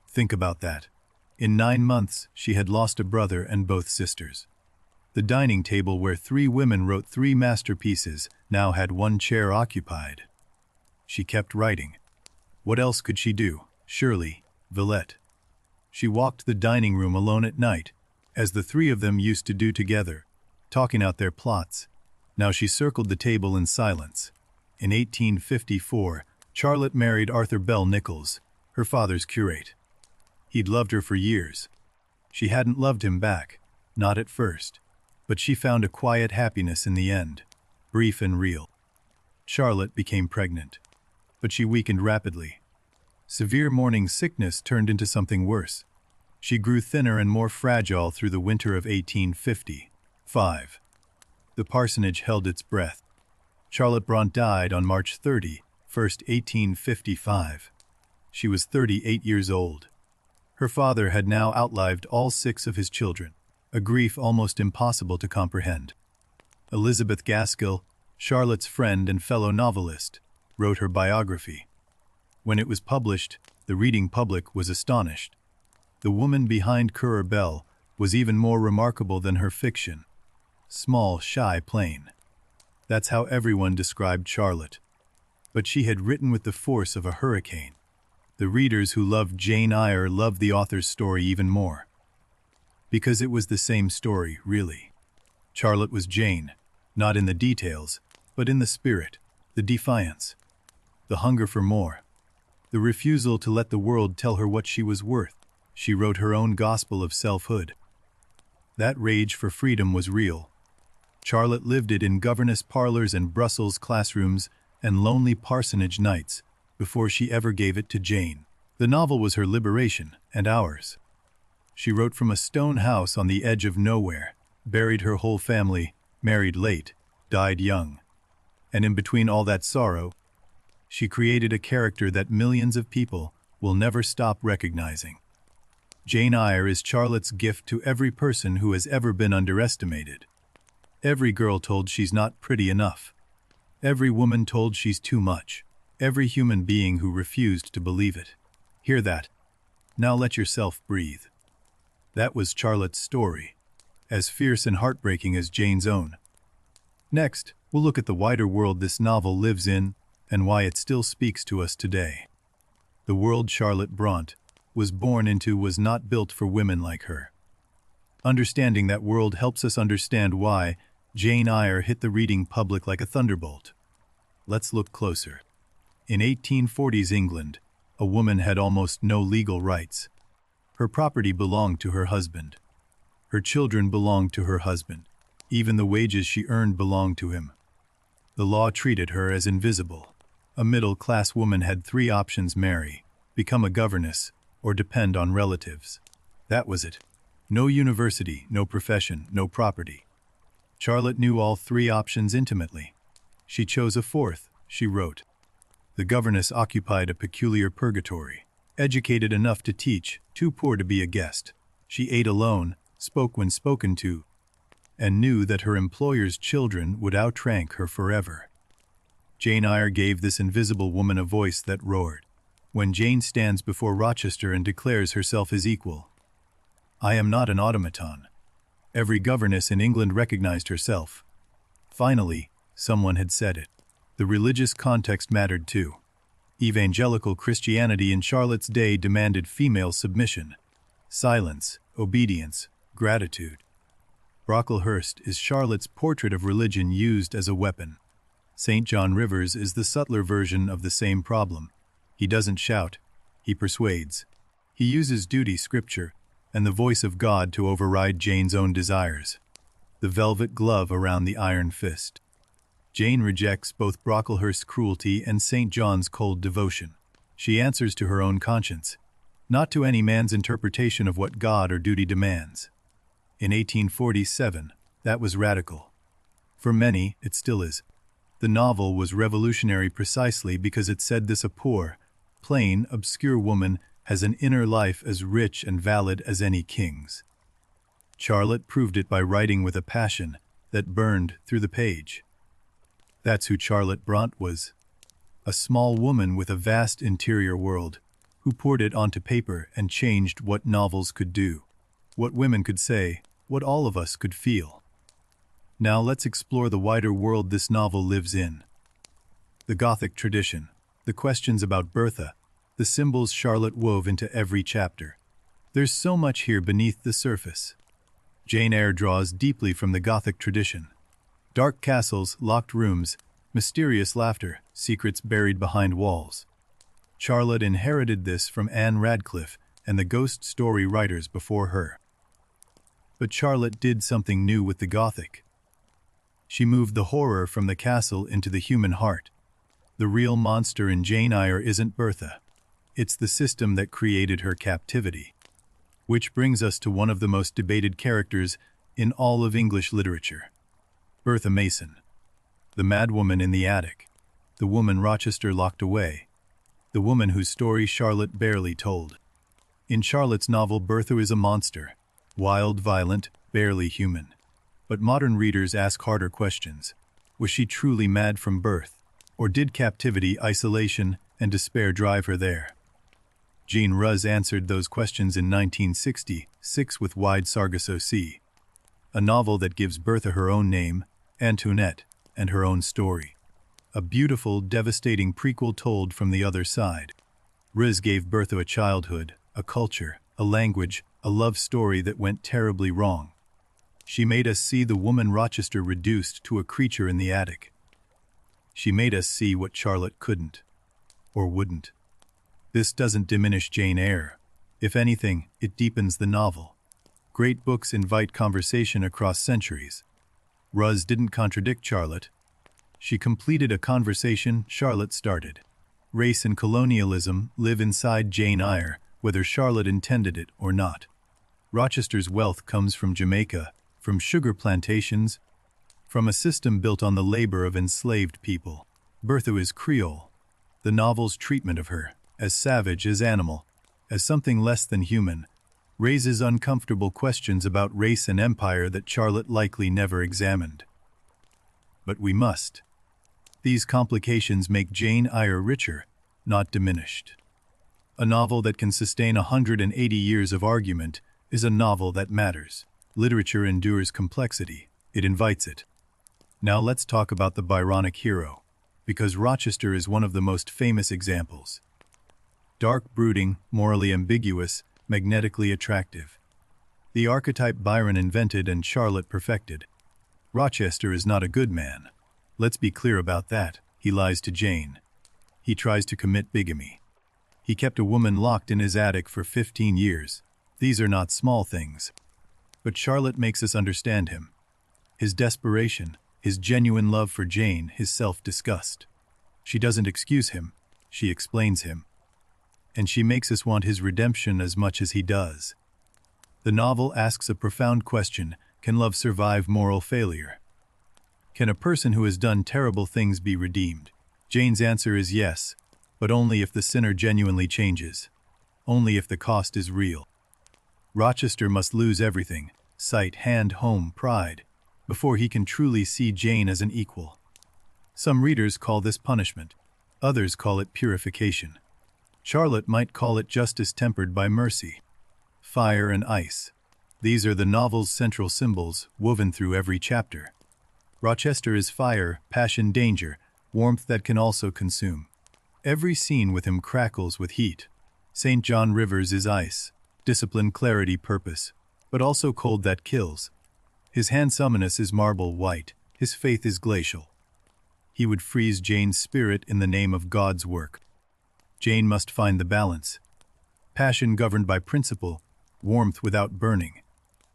Think about that. In 9 months, she had lost a brother and both sisters. The dining table where 3 women wrote 3 masterpieces now had 1 chair occupied. She kept writing. What else could she do? Surely, Villette. She walked the dining room alone at night, as the 3 of them used to do together, talking out their plots. Now she circled the table in silence. In 1854, Charlotte married Arthur Bell Nichols, her father's curate. He'd loved her for years. She hadn't loved him back, not at first, but she found a quiet happiness in the end, brief and real. Charlotte became pregnant, but she weakened rapidly. Severe morning sickness turned into something worse. She grew thinner and more fragile through the winter of 1855. The parsonage held its breath. Charlotte Brontë died on March 30, 1855. She was 38 years old. Her father had now outlived all 6 of his children, a grief almost impossible to comprehend. Elizabeth Gaskell, Charlotte's friend and fellow novelist, wrote her biography. When it was published, the reading public was astonished. The woman behind Currer Bell was even more remarkable than her fiction. Small, shy, plain. That's how everyone described Charlotte. But she had written with the force of a hurricane. The readers who loved Jane Eyre loved the author's story even more. Because it was the same story, really. Charlotte was Jane, not in the details, but in the spirit, the defiance, the hunger for more, the refusal to let the world tell her what she was worth. She wrote her own gospel of selfhood. That rage for freedom was real. Charlotte lived it in governess parlors and Brussels classrooms and lonely parsonage nights before she ever gave it to Jane. The novel was her liberation, and ours. She wrote from a stone house on the edge of nowhere, buried her whole family, married late, died young. And in between all that sorrow, she created a character that millions of people will never stop recognizing. Jane Eyre is Charlotte's gift to every person who has ever been underestimated. Every girl told she's not pretty enough. Every woman told she's too much. Every human being who refused to believe it. Hear that? Now let yourself breathe. That was Charlotte's story, as fierce and heartbreaking as Jane's own. Next, we'll look at the wider world this novel lives in and why it still speaks to us today. The world Charlotte Brontë was born into was not built for women like her. Understanding that world helps us understand why Jane Eyre hit the reading public like a thunderbolt. Let's look closer. In 1840s England, a woman had almost no legal rights. Her property belonged to her husband. Her children belonged to her husband. Even the wages she earned belonged to him. The law treated her as invisible. A middle-class woman had 3 options: marry, become a governess, or depend on relatives. That was it. No university, no profession, no property. Charlotte knew all 3 options intimately. She chose a 4th, she wrote. The governess occupied a peculiar purgatory. Educated enough to teach, too poor to be a guest. She ate alone, spoke when spoken to, and knew that her employer's children would outrank her forever. Jane Eyre gave this invisible woman a voice that roared. When Jane stands before Rochester and declares herself his equal, "I am not an automaton." Every governess in England recognized herself. Finally, someone had said it. The religious context mattered too. Evangelical Christianity in Charlotte's day demanded female submission, silence, obedience, gratitude. Brocklehurst is Charlotte's portrait of religion used as a weapon. St. John Rivers is the subtler version of the same problem. He doesn't shout, he persuades. He uses duty, scripture, and the voice of God to override Jane's own desires. The velvet glove around the iron fist. Jane rejects both Brocklehurst's cruelty and St. John's cold devotion. She answers to her own conscience, not to any man's interpretation of what God or duty demands. In 1847, that was radical. For many, it still is. The novel was revolutionary precisely because it said this: a poor, plain, obscure woman has an inner life as rich and valid as any king's. Charlotte proved it by writing with a passion that burned through the page. That's who Charlotte Brontë was. A small woman with a vast interior world, who poured it onto paper and changed what novels could do, what women could say, what all of us could feel. Now let's explore the wider world this novel lives in. The Gothic tradition, the questions about Bertha, the symbols Charlotte wove into every chapter. There's so much here beneath the surface. Jane Eyre draws deeply from the Gothic tradition. Dark castles, locked rooms, mysterious laughter, secrets buried behind walls. Charlotte inherited this from Anne Radcliffe and the ghost story writers before her. But Charlotte did something new with the Gothic. She moved the horror from the castle into the human heart. The real monster in Jane Eyre isn't Bertha. It's the system that created her captivity. Which brings us to one of the most debated characters in all of English literature. Bertha Mason. The madwoman in the attic. The woman Rochester locked away. The woman whose story Charlotte barely told. In Charlotte's novel, Bertha is a monster, wild, violent, barely human. But modern readers ask harder questions. Was she truly mad from birth? Or did captivity, isolation, and despair drive her there? Jane Eyre answered those questions in 1966 with Wide Sargasso Sea, a novel that gives Bertha her own name, Antoinette, and her own story. A beautiful, devastating prequel told from the other side. Riz gave Bertha a childhood, a culture, a language, a love story that went terribly wrong. She made us see the woman Rochester reduced to a creature in the attic. She made us see what Charlotte couldn't, or wouldn't. This doesn't diminish Jane Eyre. If anything, it deepens the novel. Great books invite conversation across centuries. Eyre didn't contradict Charlotte. She completed a conversation Charlotte started. Race and colonialism live inside Jane Eyre, whether Charlotte intended it or not. Rochester's wealth comes from Jamaica, from sugar plantations, from a system built on the labor of enslaved people. Bertha is Creole. The novel's treatment of her, as savage as animal, as something less than human, raises uncomfortable questions about race and empire that Charlotte likely never examined. But we must. These complications make Jane Eyre richer, not diminished. A novel that can sustain 180 years of argument is a novel that matters. Literature endures complexity. It invites it. Now let's talk about the Byronic hero, because Rochester is one of the most famous examples. Dark, brooding, morally ambiguous, magnetically attractive. The archetype Byron invented and Charlotte perfected. Rochester is not a good man. Let's be clear about that. He lies to Jane. He tries to commit bigamy. He kept a woman locked in his attic for 15 years. These are not small things. But Charlotte makes us understand him. His desperation, his genuine love for Jane, his self-disgust. She doesn't excuse him. She explains him. And she makes us want his redemption as much as he does. The novel asks a profound question: can love survive moral failure? Can a person who has done terrible things be redeemed? Jane's answer is yes, but only if the sinner genuinely changes. Only if the cost is real. Rochester must lose everything, sight, hand, home, pride, before he can truly see Jane as an equal. Some readers call this punishment. Others call it purification. Charlotte might call it justice tempered by mercy. Fire and ice. These are the novel's central symbols, woven through every chapter. Rochester is fire, passion, danger, warmth that can also consume. Every scene with him crackles with heat. St. John Rivers is ice, discipline, clarity, purpose, but also cold that kills. His handsomeness is marble white, his faith is glacial. He would freeze Jane's spirit in the name of God's work. Jane must find the balance. Passion governed by principle, warmth without burning.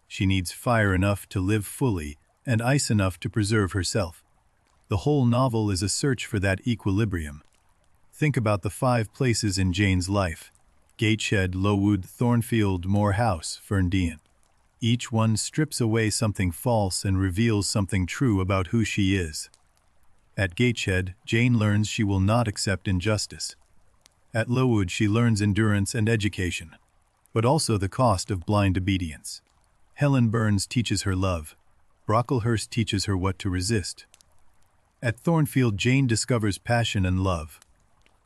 She needs fire enough to live fully and ice enough to preserve herself. The whole novel is a search for that equilibrium. Think about the 5 places in Jane's life: Gateshead, Lowood, Thornfield, Moor House, Ferndean. Each one strips away something false and reveals something true about who she is. At Gateshead, Jane learns she will not accept injustice. At Lowood, she learns endurance and education, but also the cost of blind obedience. Helen Burns teaches her love. Brocklehurst teaches her what to resist. At Thornfield, Jane discovers passion and love,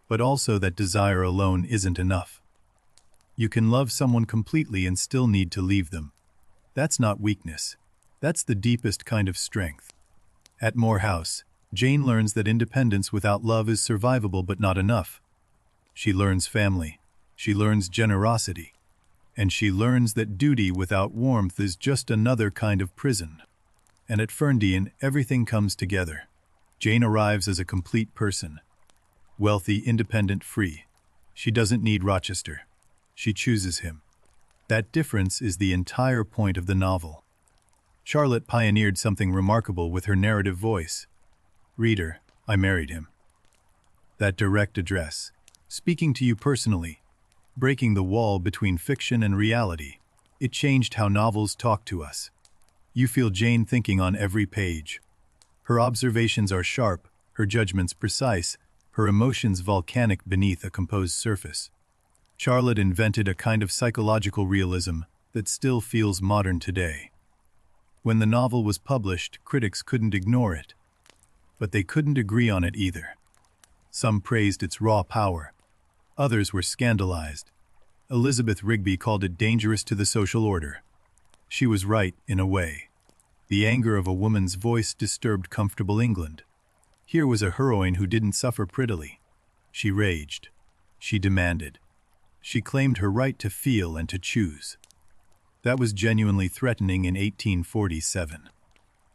but also that desire alone isn't enough. You can love someone completely and still need to leave them. That's not weakness. That's the deepest kind of strength. At Moor House, Jane learns that independence without love is survivable but not enough. She learns family. She learns generosity. And she learns that duty without warmth is just another kind of prison. And at Ferndean, everything comes together. Jane arrives as a complete person. Wealthy, independent, free. She doesn't need Rochester. She chooses him. That difference is the entire point of the novel. Charlotte pioneered something remarkable with her narrative voice. Reader, I married him. That direct address, speaking to you personally, breaking the wall between fiction and reality, it changed how novels talk to us. You feel Jane thinking on every page. Her observations are sharp, her judgments precise, her emotions volcanic beneath a composed surface. Charlotte invented a kind of psychological realism that still feels modern today. When the novel was published, critics couldn't ignore it, but they couldn't agree on it either. Some praised its raw power, others were scandalized. Elizabeth Rigby called it dangerous to the social order. She was right, in a way. The anger of a woman's voice disturbed comfortable England. Here was a heroine who didn't suffer prettily. She raged. She demanded. She claimed her right to feel and to choose. That was genuinely threatening in 1847.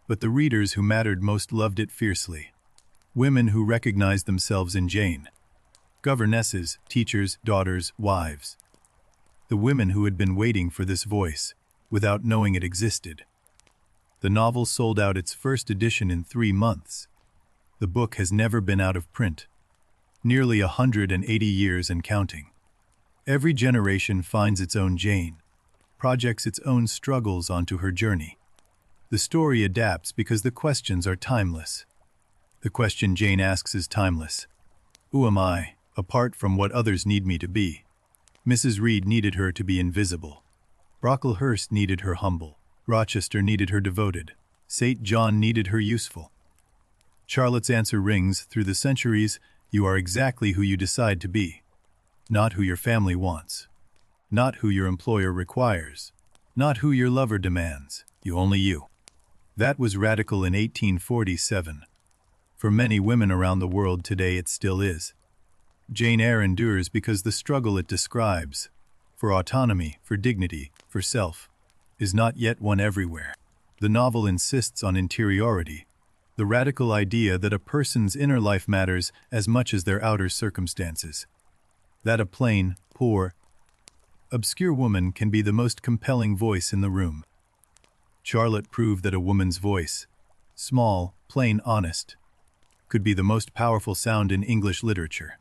But the readers who mattered most loved it fiercely. Women who recognized themselves in Jane. Governesses, teachers, daughters, wives. The women who had been waiting for this voice, without knowing it existed. The novel sold out its first edition in 3 months. The book has never been out of print. Nearly 180 years and counting. Every generation finds its own Jane, projects its own struggles onto her journey. The story adapts because the questions are timeless. The question Jane asks is timeless. Who am I, apart from what others need me to be? Mrs. Reed needed her to be invisible. Brocklehurst needed her humble. Rochester needed her devoted. St. John needed her useful. Charlotte's answer rings through the centuries: you are exactly who you decide to be. Not who your family wants. Not who your employer requires. Not who your lover demands. Only you. That was radical in 1847. For many women around the world today it still is. Jane Eyre endures because the struggle it describes, for autonomy, for dignity, for self, is not yet won everywhere. The novel insists on interiority, the radical idea that a person's inner life matters as much as their outer circumstances. That a plain, poor, obscure woman can be the most compelling voice in the room. Charlotte proved that a woman's voice, small, plain, honest, could be the most powerful sound in English literature.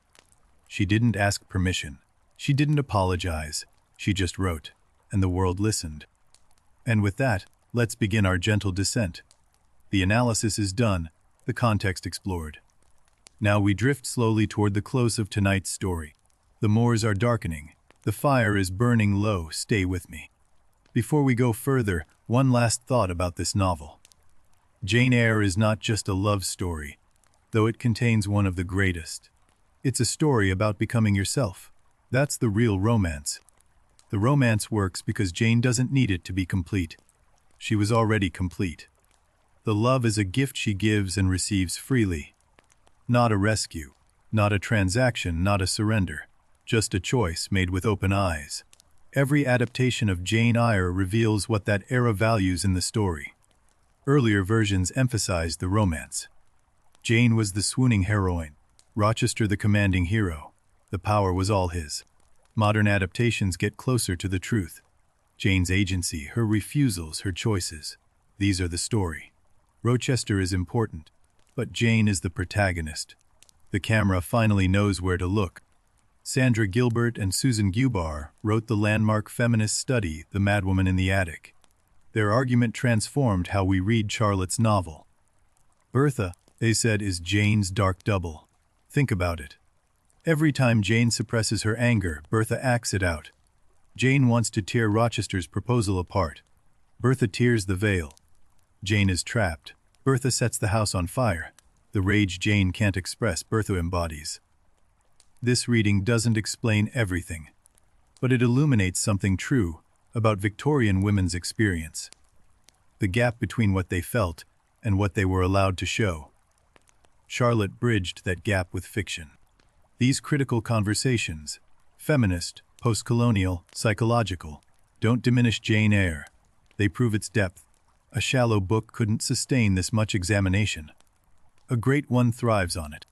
She didn't ask permission. She didn't apologize. She just wrote, and the world listened. And with that, let's begin our gentle descent. The analysis is done, the context explored. Now we drift slowly toward the close of tonight's story. The moors are darkening. The fire is burning low. Stay with me. Before we go further, one last thought about this novel. Jane Eyre is not just a love story, though it contains one of the greatest. It's a story about becoming yourself. That's the real romance. The romance works because Jane doesn't need it to be complete. She was already complete. The love is a gift she gives and receives freely. Not a rescue, not a transaction, not a surrender. Just a choice made with open eyes. Every adaptation of Jane Eyre reveals what that era values in the story. Earlier versions emphasized the romance. Jane was the swooning heroine, Rochester the commanding hero. The power was all his. Modern adaptations get closer to the truth. Jane's agency, her refusals, her choices. These are the story. Rochester is important, but Jane is the protagonist. The camera finally knows where to look. Sandra Gilbert and Susan Gubar wrote the landmark feminist study, The Madwoman in the Attic. Their argument transformed how we read Charlotte's novel. Bertha, they said, is Jane's dark double. Think about it. Every time Jane suppresses her anger, Bertha acts it out. Jane wants to tear Rochester's proposal apart. Bertha tears the veil. Jane is trapped. Bertha sets the house on fire. The rage Jane can't express, Bertha embodies. This reading doesn't explain everything, but it illuminates something true about Victorian women's experience. The gap between what they felt and what they were allowed to show. Charlotte bridged that gap with fiction. These critical conversations, feminist, post-colonial, psychological, don't diminish Jane Eyre. They prove its depth. A shallow book couldn't sustain this much examination. A great one thrives on it.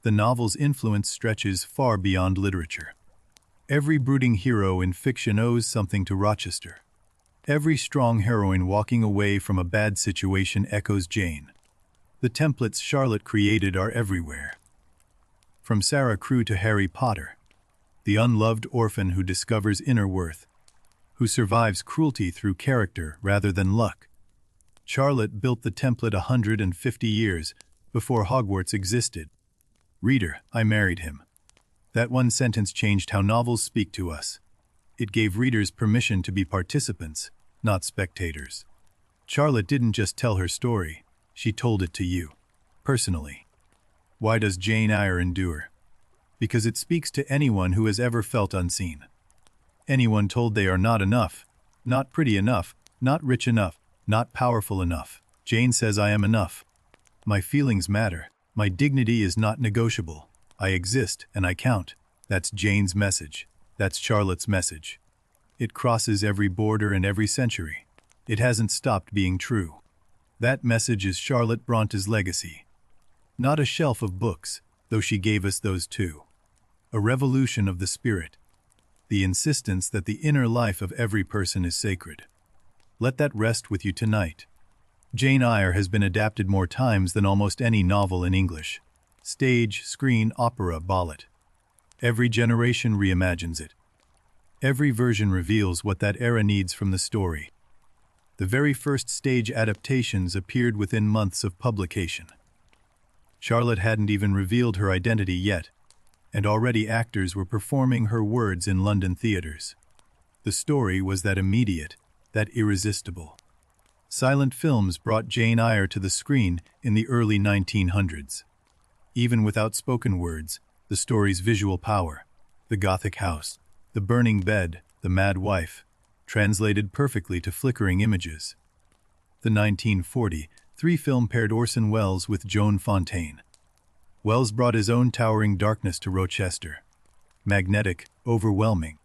The novel's influence stretches far beyond literature. Every brooding hero in fiction owes something to Rochester. Every strong heroine walking away from a bad situation echoes Jane. The templates Charlotte created are everywhere. From Sarah Crewe to Harry Potter, the unloved orphan who discovers inner worth, who survives cruelty through character rather than luck. Charlotte built the template 150 years before Hogwarts existed. Reader, I married him. That one sentence changed how novels speak to us. It gave readers permission to be participants, not spectators. Charlotte didn't just tell her story, she told it to you, personally. Why does Jane Eyre endure? Because it speaks to anyone who has ever felt unseen. Anyone told they are not enough, not pretty enough, not rich enough, not powerful enough. Jane says I am enough. My feelings matter. My dignity is not negotiable. I exist and I count. That's Jane's message. That's Charlotte's message. It crosses every border and every century. It hasn't stopped being true. That message is Charlotte Brontë's legacy. Not a shelf of books, though she gave us those too. A revolution of the spirit. The insistence that the inner life of every person is sacred. Let that rest with you tonight. Jane Eyre has been adapted more times than almost any novel in English. Stage, screen, opera, ballad. Every generation reimagines it. Every version reveals what that era needs from the story. The very first stage adaptations appeared within months of publication. Charlotte hadn't even revealed her identity yet, and already actors were performing her words in London theaters. The story was that immediate, that irresistible. Silent films brought Jane Eyre to the screen in the early 1900s. Even without spoken words, the story's visual power, the Gothic house, the burning bed, the mad wife, translated perfectly to flickering images. The 1943 film paired Orson Welles with Joan Fontaine. Welles brought his own towering darkness to Rochester. Magnetic, overwhelming,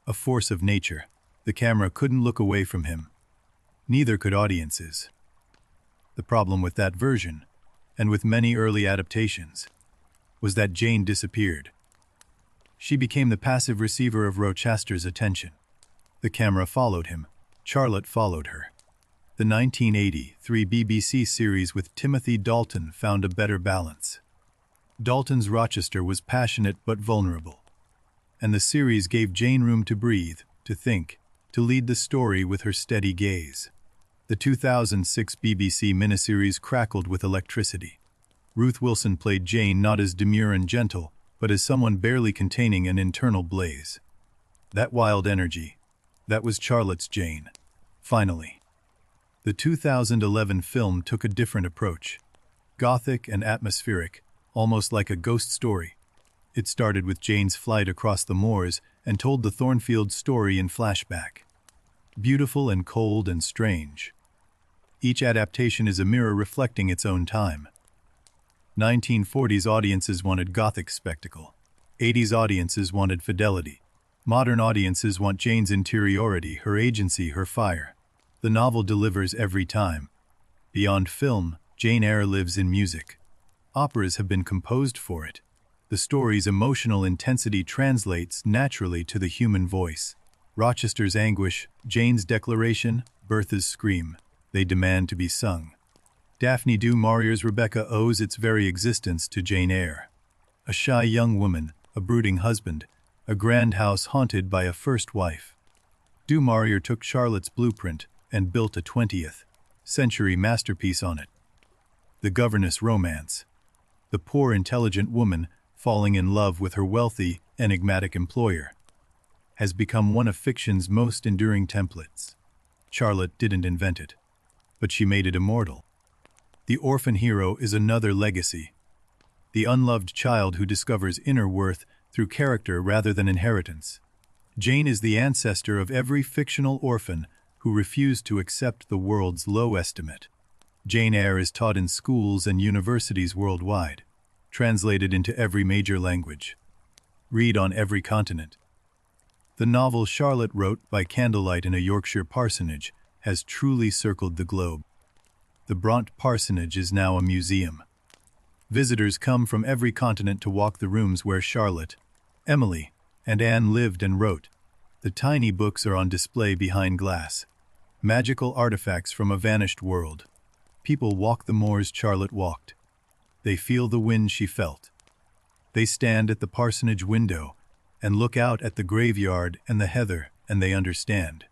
a force of nature. The camera couldn't look away from him. Neither could audiences. The problem with that version, and with many early adaptations, was that Jane disappeared. She became the passive receiver of Rochester's attention. The camera followed him. Charlotte followed her. The 1983 BBC series with Timothy Dalton found a better balance. Dalton's Rochester was passionate but vulnerable, and the series gave Jane room to breathe, to think, to lead the story with her steady gaze. The 2006 BBC miniseries crackled with electricity. Ruth Wilson played Jane not as demure and gentle, but as someone barely containing an internal blaze. That wild energy, that was Charlotte's Jane. Finally. The 2011 film took a different approach. Gothic and atmospheric, almost like a ghost story. It started with Jane's flight across the moors and told the Thornfield story in flashback. Beautiful and cold and strange. Each adaptation is a mirror reflecting its own time. 1940s audiences wanted Gothic spectacle. 80s audiences wanted fidelity. Modern audiences want Jane's interiority, her agency, her fire. The novel delivers every time. Beyond film, Jane Eyre lives in music. Operas have been composed for it. The story's emotional intensity translates naturally to the human voice. Rochester's anguish, Jane's declaration, Bertha's scream. They demand to be sung. Daphne du Maurier's Rebecca owes its very existence to Jane Eyre. A shy young woman, a brooding husband, a grand house haunted by a first wife. Du Maurier took Charlotte's blueprint and built a 20th century masterpiece on it. The governess romance. The poor, intelligent woman falling in love with her wealthy, enigmatic employer, has become one of fiction's most enduring templates. Charlotte didn't invent it, but she made it immortal. The orphan hero is another legacy. The unloved child who discovers inner worth through character rather than inheritance. Jane is the ancestor of every fictional orphan who refused to accept the world's low estimate. Jane Eyre is taught in schools and universities worldwide, translated into every major language. Read on every continent. The novel Charlotte wrote by candlelight in a Yorkshire parsonage has truly circled the globe. The Brontë parsonage is now a museum. Visitors come from every continent to walk the rooms where Charlotte, Emily, and Anne lived and wrote. The tiny books are on display behind glass. Magical artifacts from a vanished world. People walk the moors Charlotte walked. They feel the wind she felt. They stand at the parsonage window and look out at the graveyard and the heather, and they understand.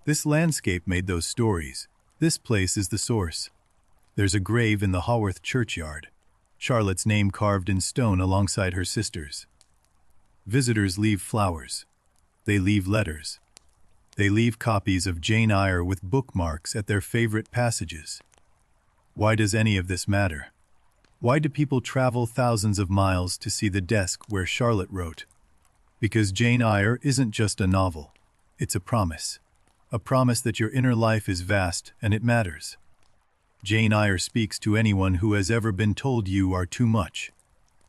This landscape made those stories. This place is the source. There's a grave in the Haworth churchyard, Charlotte's name carved in stone alongside her sister's. Visitors leave flowers. They leave letters. They leave copies of Jane Eyre with bookmarks at their favorite passages. Why does any of this matter? Why do people travel thousands of miles to see the desk where Charlotte wrote? Because Jane Eyre isn't just a novel. It's a promise. A promise that your inner life is vast and it matters. Jane Eyre speaks to anyone who has ever been told you are too much.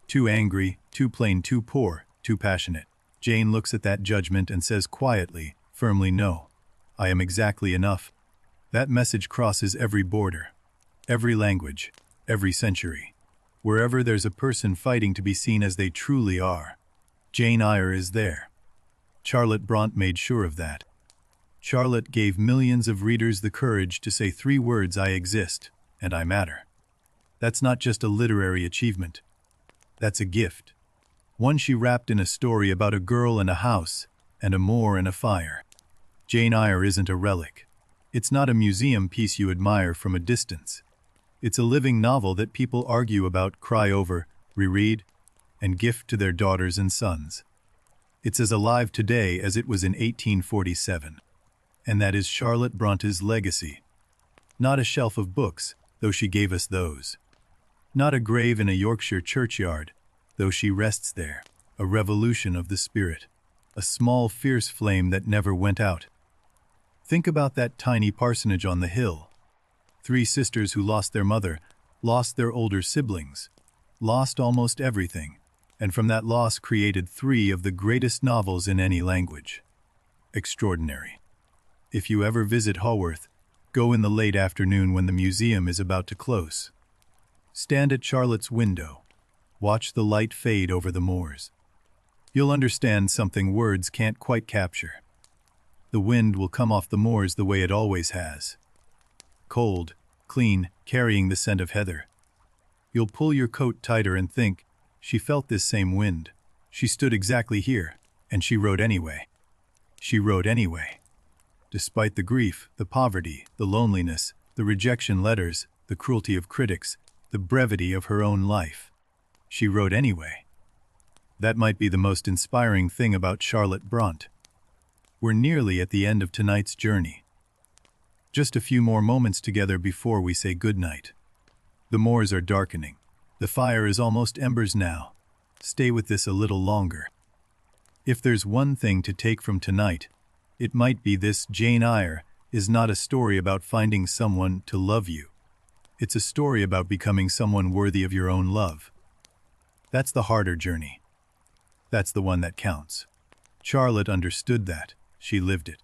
Too angry, too plain, too poor, too passionate. Jane looks at that judgment and says quietly, firmly, no. I am exactly enough. That message crosses every border, every language, every century. Wherever there's a person fighting to be seen as they truly are, Jane Eyre is there. Charlotte Brontë made sure of that. Charlotte gave millions of readers the courage to say 3 words: I exist, and I matter. That's not just a literary achievement. That's a gift. One she wrapped in a story about a girl and a house, and a moor and a fire. Jane Eyre isn't a relic. It's not a museum piece you admire from a distance. It's a living novel that people argue about, cry over, reread, and gift to their daughters and sons. It's as alive today as it was in 1847. And that is Charlotte Brontë's legacy. Not a shelf of books, though she gave us those. Not a grave in a Yorkshire churchyard, though she rests there. A revolution of the spirit. A small, fierce flame that never went out. Think about that tiny parsonage on the hill. 3 sisters who lost their mother, lost their older siblings, lost almost everything, and from that loss created 3 of the greatest novels in any language. Extraordinary. If you ever visit Haworth, go in the late afternoon when the museum is about to close. Stand at Charlotte's window. Watch the light fade over the moors. You'll understand something words can't quite capture. The wind will come off the moors the way it always has. Cold, clean, carrying the scent of heather. You'll pull your coat tighter and think, she felt this same wind. She stood exactly here, and she wrote anyway. She wrote anyway. Despite the grief, the poverty, the loneliness, the rejection letters, the cruelty of critics, the brevity of her own life. She wrote anyway. That might be the most inspiring thing about Charlotte Brontë. We're nearly at the end of tonight's journey. Just a few more moments together before we say goodnight. The moors are darkening. The fire is almost embers now. Stay with this a little longer. If there's one thing to take from tonight, it might be this: Jane Eyre is not a story about finding someone to love you. It's a story about becoming someone worthy of your own love. That's the harder journey. That's the one that counts. Charlotte understood that. She lived it.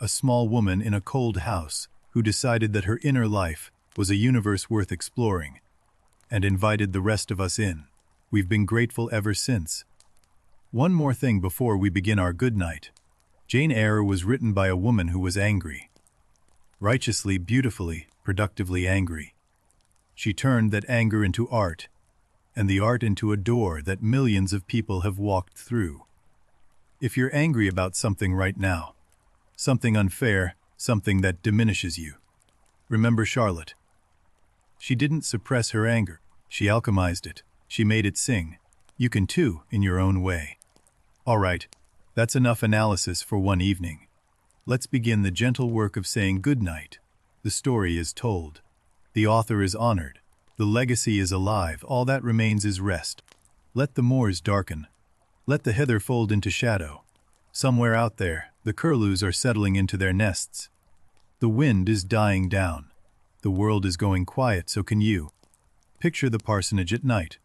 A small woman in a cold house who decided that her inner life was a universe worth exploring, and invited the rest of us in. We've been grateful ever since. One more thing before we begin our good night. Jane Eyre was written by a woman who was angry. Righteously, beautifully, productively angry. She turned that anger into art, and the art into a door that millions of people have walked through. If you're angry about something right now, something unfair, something that diminishes you, remember Charlotte. She didn't suppress her anger. She alchemized it. She made it sing. You can too, in your own way. All right, that's enough analysis for one evening. Let's begin the gentle work of saying goodnight. The story is told. The author is honored. The legacy is alive. All that remains is rest. Let the moors darken. Let the heather fold into shadow. Somewhere out there, the curlews are settling into their nests. The wind is dying down. The world is going quiet, so can you. Picture the parsonage at night.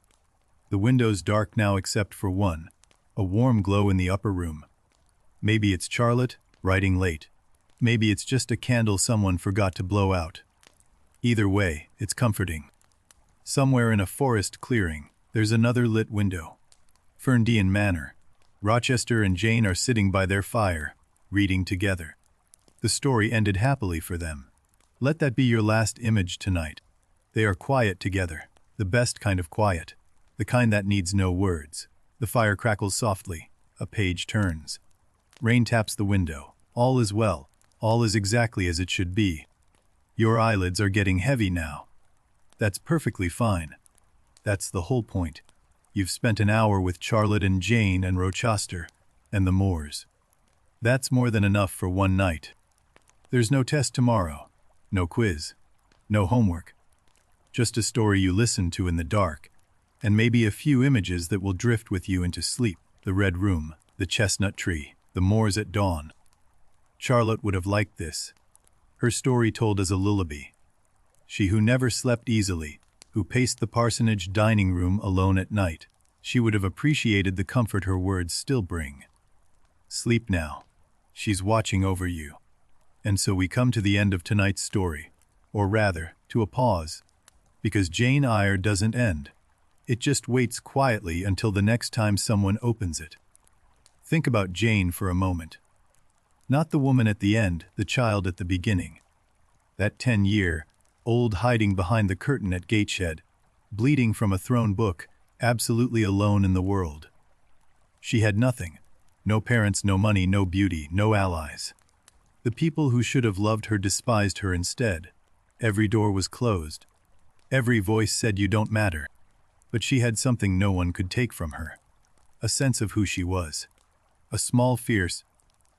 The windows dark now except for one, a warm glow in the upper room. Maybe it's Charlotte, writing late. Maybe it's just a candle someone forgot to blow out. Either way, it's comforting. Somewhere in a forest clearing, there's another lit window. Ferndean Manor. Rochester and Jane are sitting by their fire, reading together. The story ended happily for them. Let that be your last image tonight. They are quiet together, the best kind of quiet, the kind that needs no words. The fire crackles softly, a page turns. Rain taps the window. All is well, all is exactly as it should be. Your eyelids are getting heavy now. That's perfectly fine. That's the whole point. You've spent an hour with Charlotte and Jane and Rochester and the moors. That's more than enough for one night. There's no test tomorrow, no quiz, no homework. Just a story you listen to in the dark, and maybe a few images that will drift with you into sleep. The red room, the chestnut tree, the moors at dawn. Charlotte would have liked this. Her story told as a lullaby. She who never slept easily, who paced the parsonage dining room alone at night, she would have appreciated the comfort her words still bring. Sleep now. She's watching over you. And so we come to the end of tonight's story, or rather, to a pause, because Jane Eyre doesn't end. It just waits quietly until the next time someone opens it. Think about Jane for a moment. Not the woman at the end, the child at the beginning. That 10-year-old hiding behind the curtain at Gateshead, bleeding from a thrown book, absolutely alone in the world. She had nothing. No parents, no money, no beauty, no allies. The people who should have loved her despised her instead. Every door was closed. Every voice said you don't matter. But she had something no one could take from her. A sense of who she was. A small, fierce,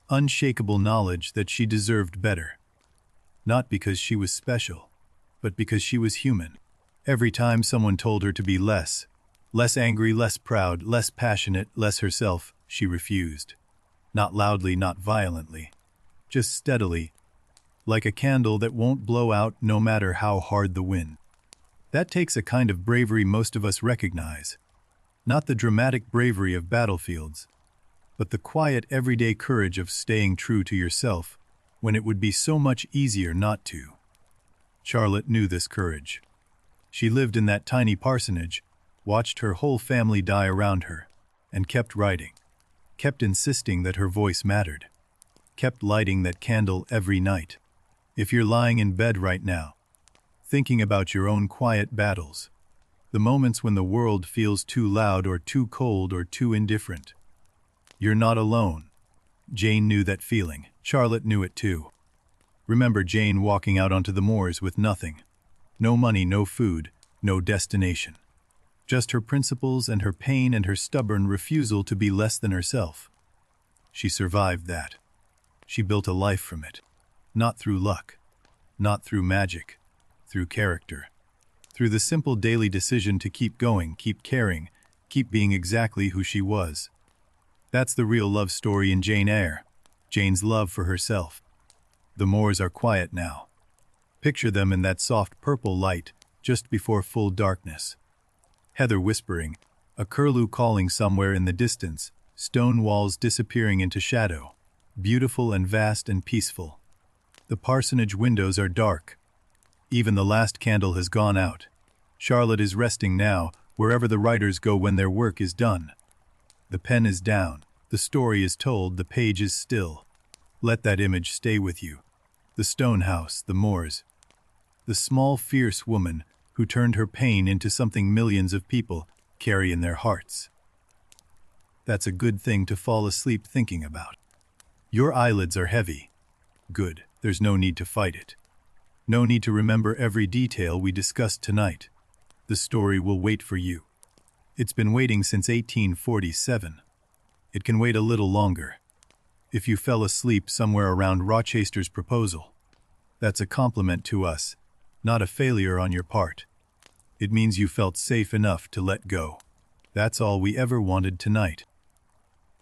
unshakable knowledge that she deserved better. Not because she was special, but because she was human. Every time someone told her to be less angry, less proud, less passionate, less herself, she refused. Not loudly, not violently. Just steadily, like a candle that won't blow out no matter how hard the wind. That takes a kind of bravery most of us recognize. Not the dramatic bravery of battlefields, but the quiet everyday courage of staying true to yourself when it would be so much easier not to. Charlotte knew this courage. She lived in that tiny parsonage, watched her whole family die around her, and kept writing, kept insisting that her voice mattered, kept lighting that candle every night. If you're lying in bed right now, thinking about your own quiet battles, the moments when the world feels too loud or too cold or too indifferent, you're not alone. Jane knew that feeling. Charlotte knew it too. Remember Jane walking out onto the moors with nothing. No money, no food, no destination. Just her principles and her pain and her stubborn refusal to be less than herself. She survived that. She built a life from it. Not through luck, not through magic, through character. Through the simple daily decision to keep going, keep caring, keep being exactly who she was. That's the real love story in Jane Eyre. Jane's love for herself. The moors are quiet now. Picture them in that soft purple light just before full darkness. Heather whispering, a curlew calling somewhere in the distance, stone walls disappearing into shadow, beautiful and vast and peaceful. The parsonage windows are dark. Even the last candle has gone out. Charlotte is resting now, wherever the writers go when their work is done. The pen is down, the story is told, the page is still. Let that image stay with you. The stone house, the moors. The small, fierce woman who turned her pain into something millions of people carry in their hearts. That's a good thing to fall asleep thinking about. Your eyelids are heavy. Good, there's no need to fight it. No need to remember every detail we discussed tonight. The story will wait for you. It's been waiting since 1847. It can wait a little longer. If you fell asleep somewhere around Rochester's proposal, that's a compliment to us, not a failure on your part. It means you felt safe enough to let go. That's all we ever wanted tonight.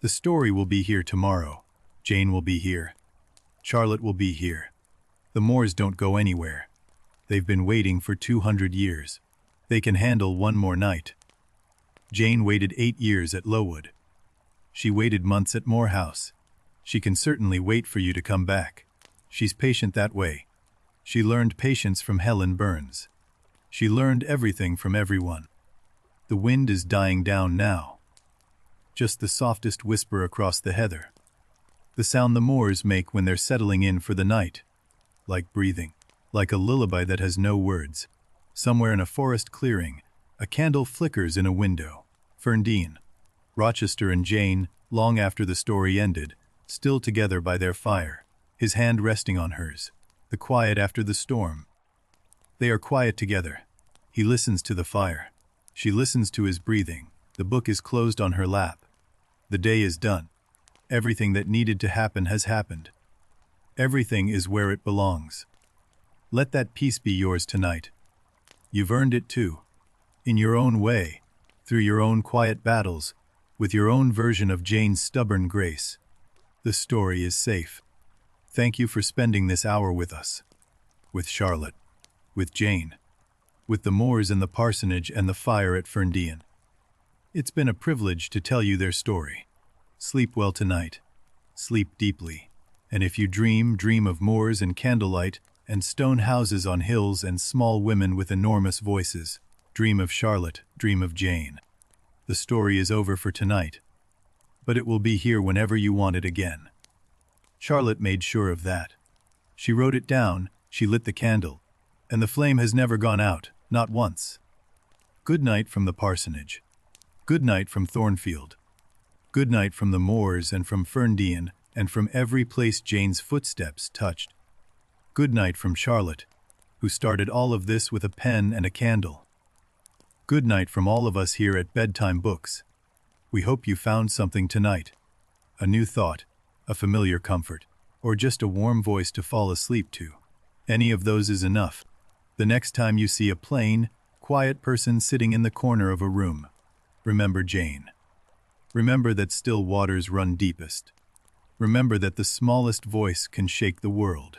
The story will be here tomorrow. Jane will be here. Charlotte will be here. The moors don't go anywhere. They've been waiting for 200 years. They can handle one more night. Jane waited 8 years at Lowood. She waited months at Moor House. She can certainly wait for you to come back. She's patient that way. She learned patience from Helen Burns. She learned everything from everyone. The wind is dying down now. Just the softest whisper across the heather. The sound the moors make when they're settling in for the night. Like breathing. Like a lullaby that has no words. Somewhere in a forest clearing, a candle flickers in a window. Ferndean. Rochester and Jane, long after the story ended, still together by their fire, his hand resting on hers. The quiet after the storm. They are quiet together. He listens to the fire. She listens to his breathing. The book is closed on her lap. The day is done. Everything that needed to happen has happened. Everything is where it belongs. Let that peace be yours tonight. You've earned it too. In your own way, through your own quiet battles, with your own version of Jane's stubborn grace. The story is safe. Thank you for spending this hour with us. With Charlotte. With Jane. With the moors and the parsonage and the fire at Ferndean. It's been a privilege to tell you their story. Sleep well tonight. Sleep deeply. And if you dream of moors and candlelight and stone houses on hills and small women with enormous voices. Dream of Charlotte, dream of Jane. The story is over for tonight. But it will be here whenever you want it again. Charlotte made sure of that. She wrote it down, she lit the candle, and the flame has never gone out, not once. Good night from the parsonage. Good night from Thornfield. Good night from the moors and from Ferndean and from every place Jane's footsteps touched. Good night from Charlotte, who started all of this with a pen and a candle. Good night from all of us here at Bedtime Books. We hope you found something tonight. A new thought, a familiar comfort, or just a warm voice to fall asleep to. Any of those is enough. The next time you see a plain, quiet person sitting in the corner of a room, remember Jane. Remember that still waters run deepest. Remember that the smallest voice can shake the world.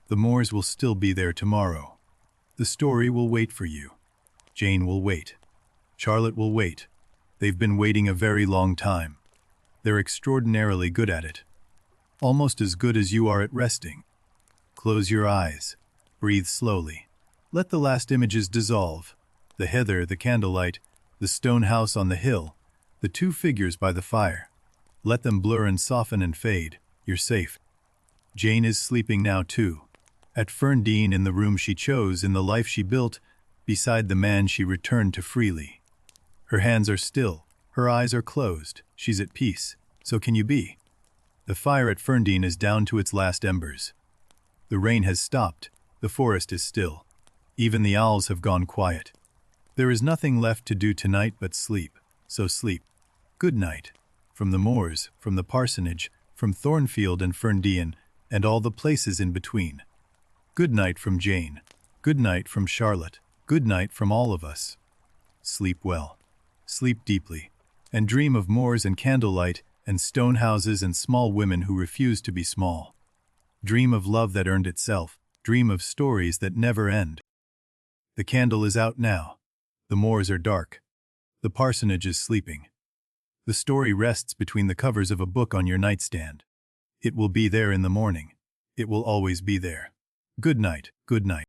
The moors will still be there tomorrow. The story will wait for you. Jane will wait. Charlotte will wait. They've been waiting a very long time. They're extraordinarily good at it. Almost as good as you are at resting. Close your eyes. Breathe slowly. Let the last images dissolve. The heather, the candlelight, the stone house on the hill, the two figures by the fire. Let them blur and soften and fade. You're safe. Jane is sleeping now too. At Ferndean, in the room she chose, in the life she built, beside the man she returned to freely. Her hands are still. Her eyes are closed. She's at peace. So can you be. The fire at Ferndean is down to its last embers. The rain has stopped. The forest is still. Even the owls have gone quiet. There is nothing left to do tonight but sleep. So sleep. Good night. From the moors, from the parsonage, from Thornfield and Ferndean, and all the places in between. Good night from Jane. Good night from Charlotte. Good night from all of us. Sleep well. Sleep deeply. And dream of moors and candlelight and stone houses and small women who refuse to be small. Dream of love that earned itself. Dream of stories that never end. The candle is out now. The moors are dark. The parsonage is sleeping. The story rests between the covers of a book on your nightstand. It will be there in the morning. It will always be there. Good night, good night.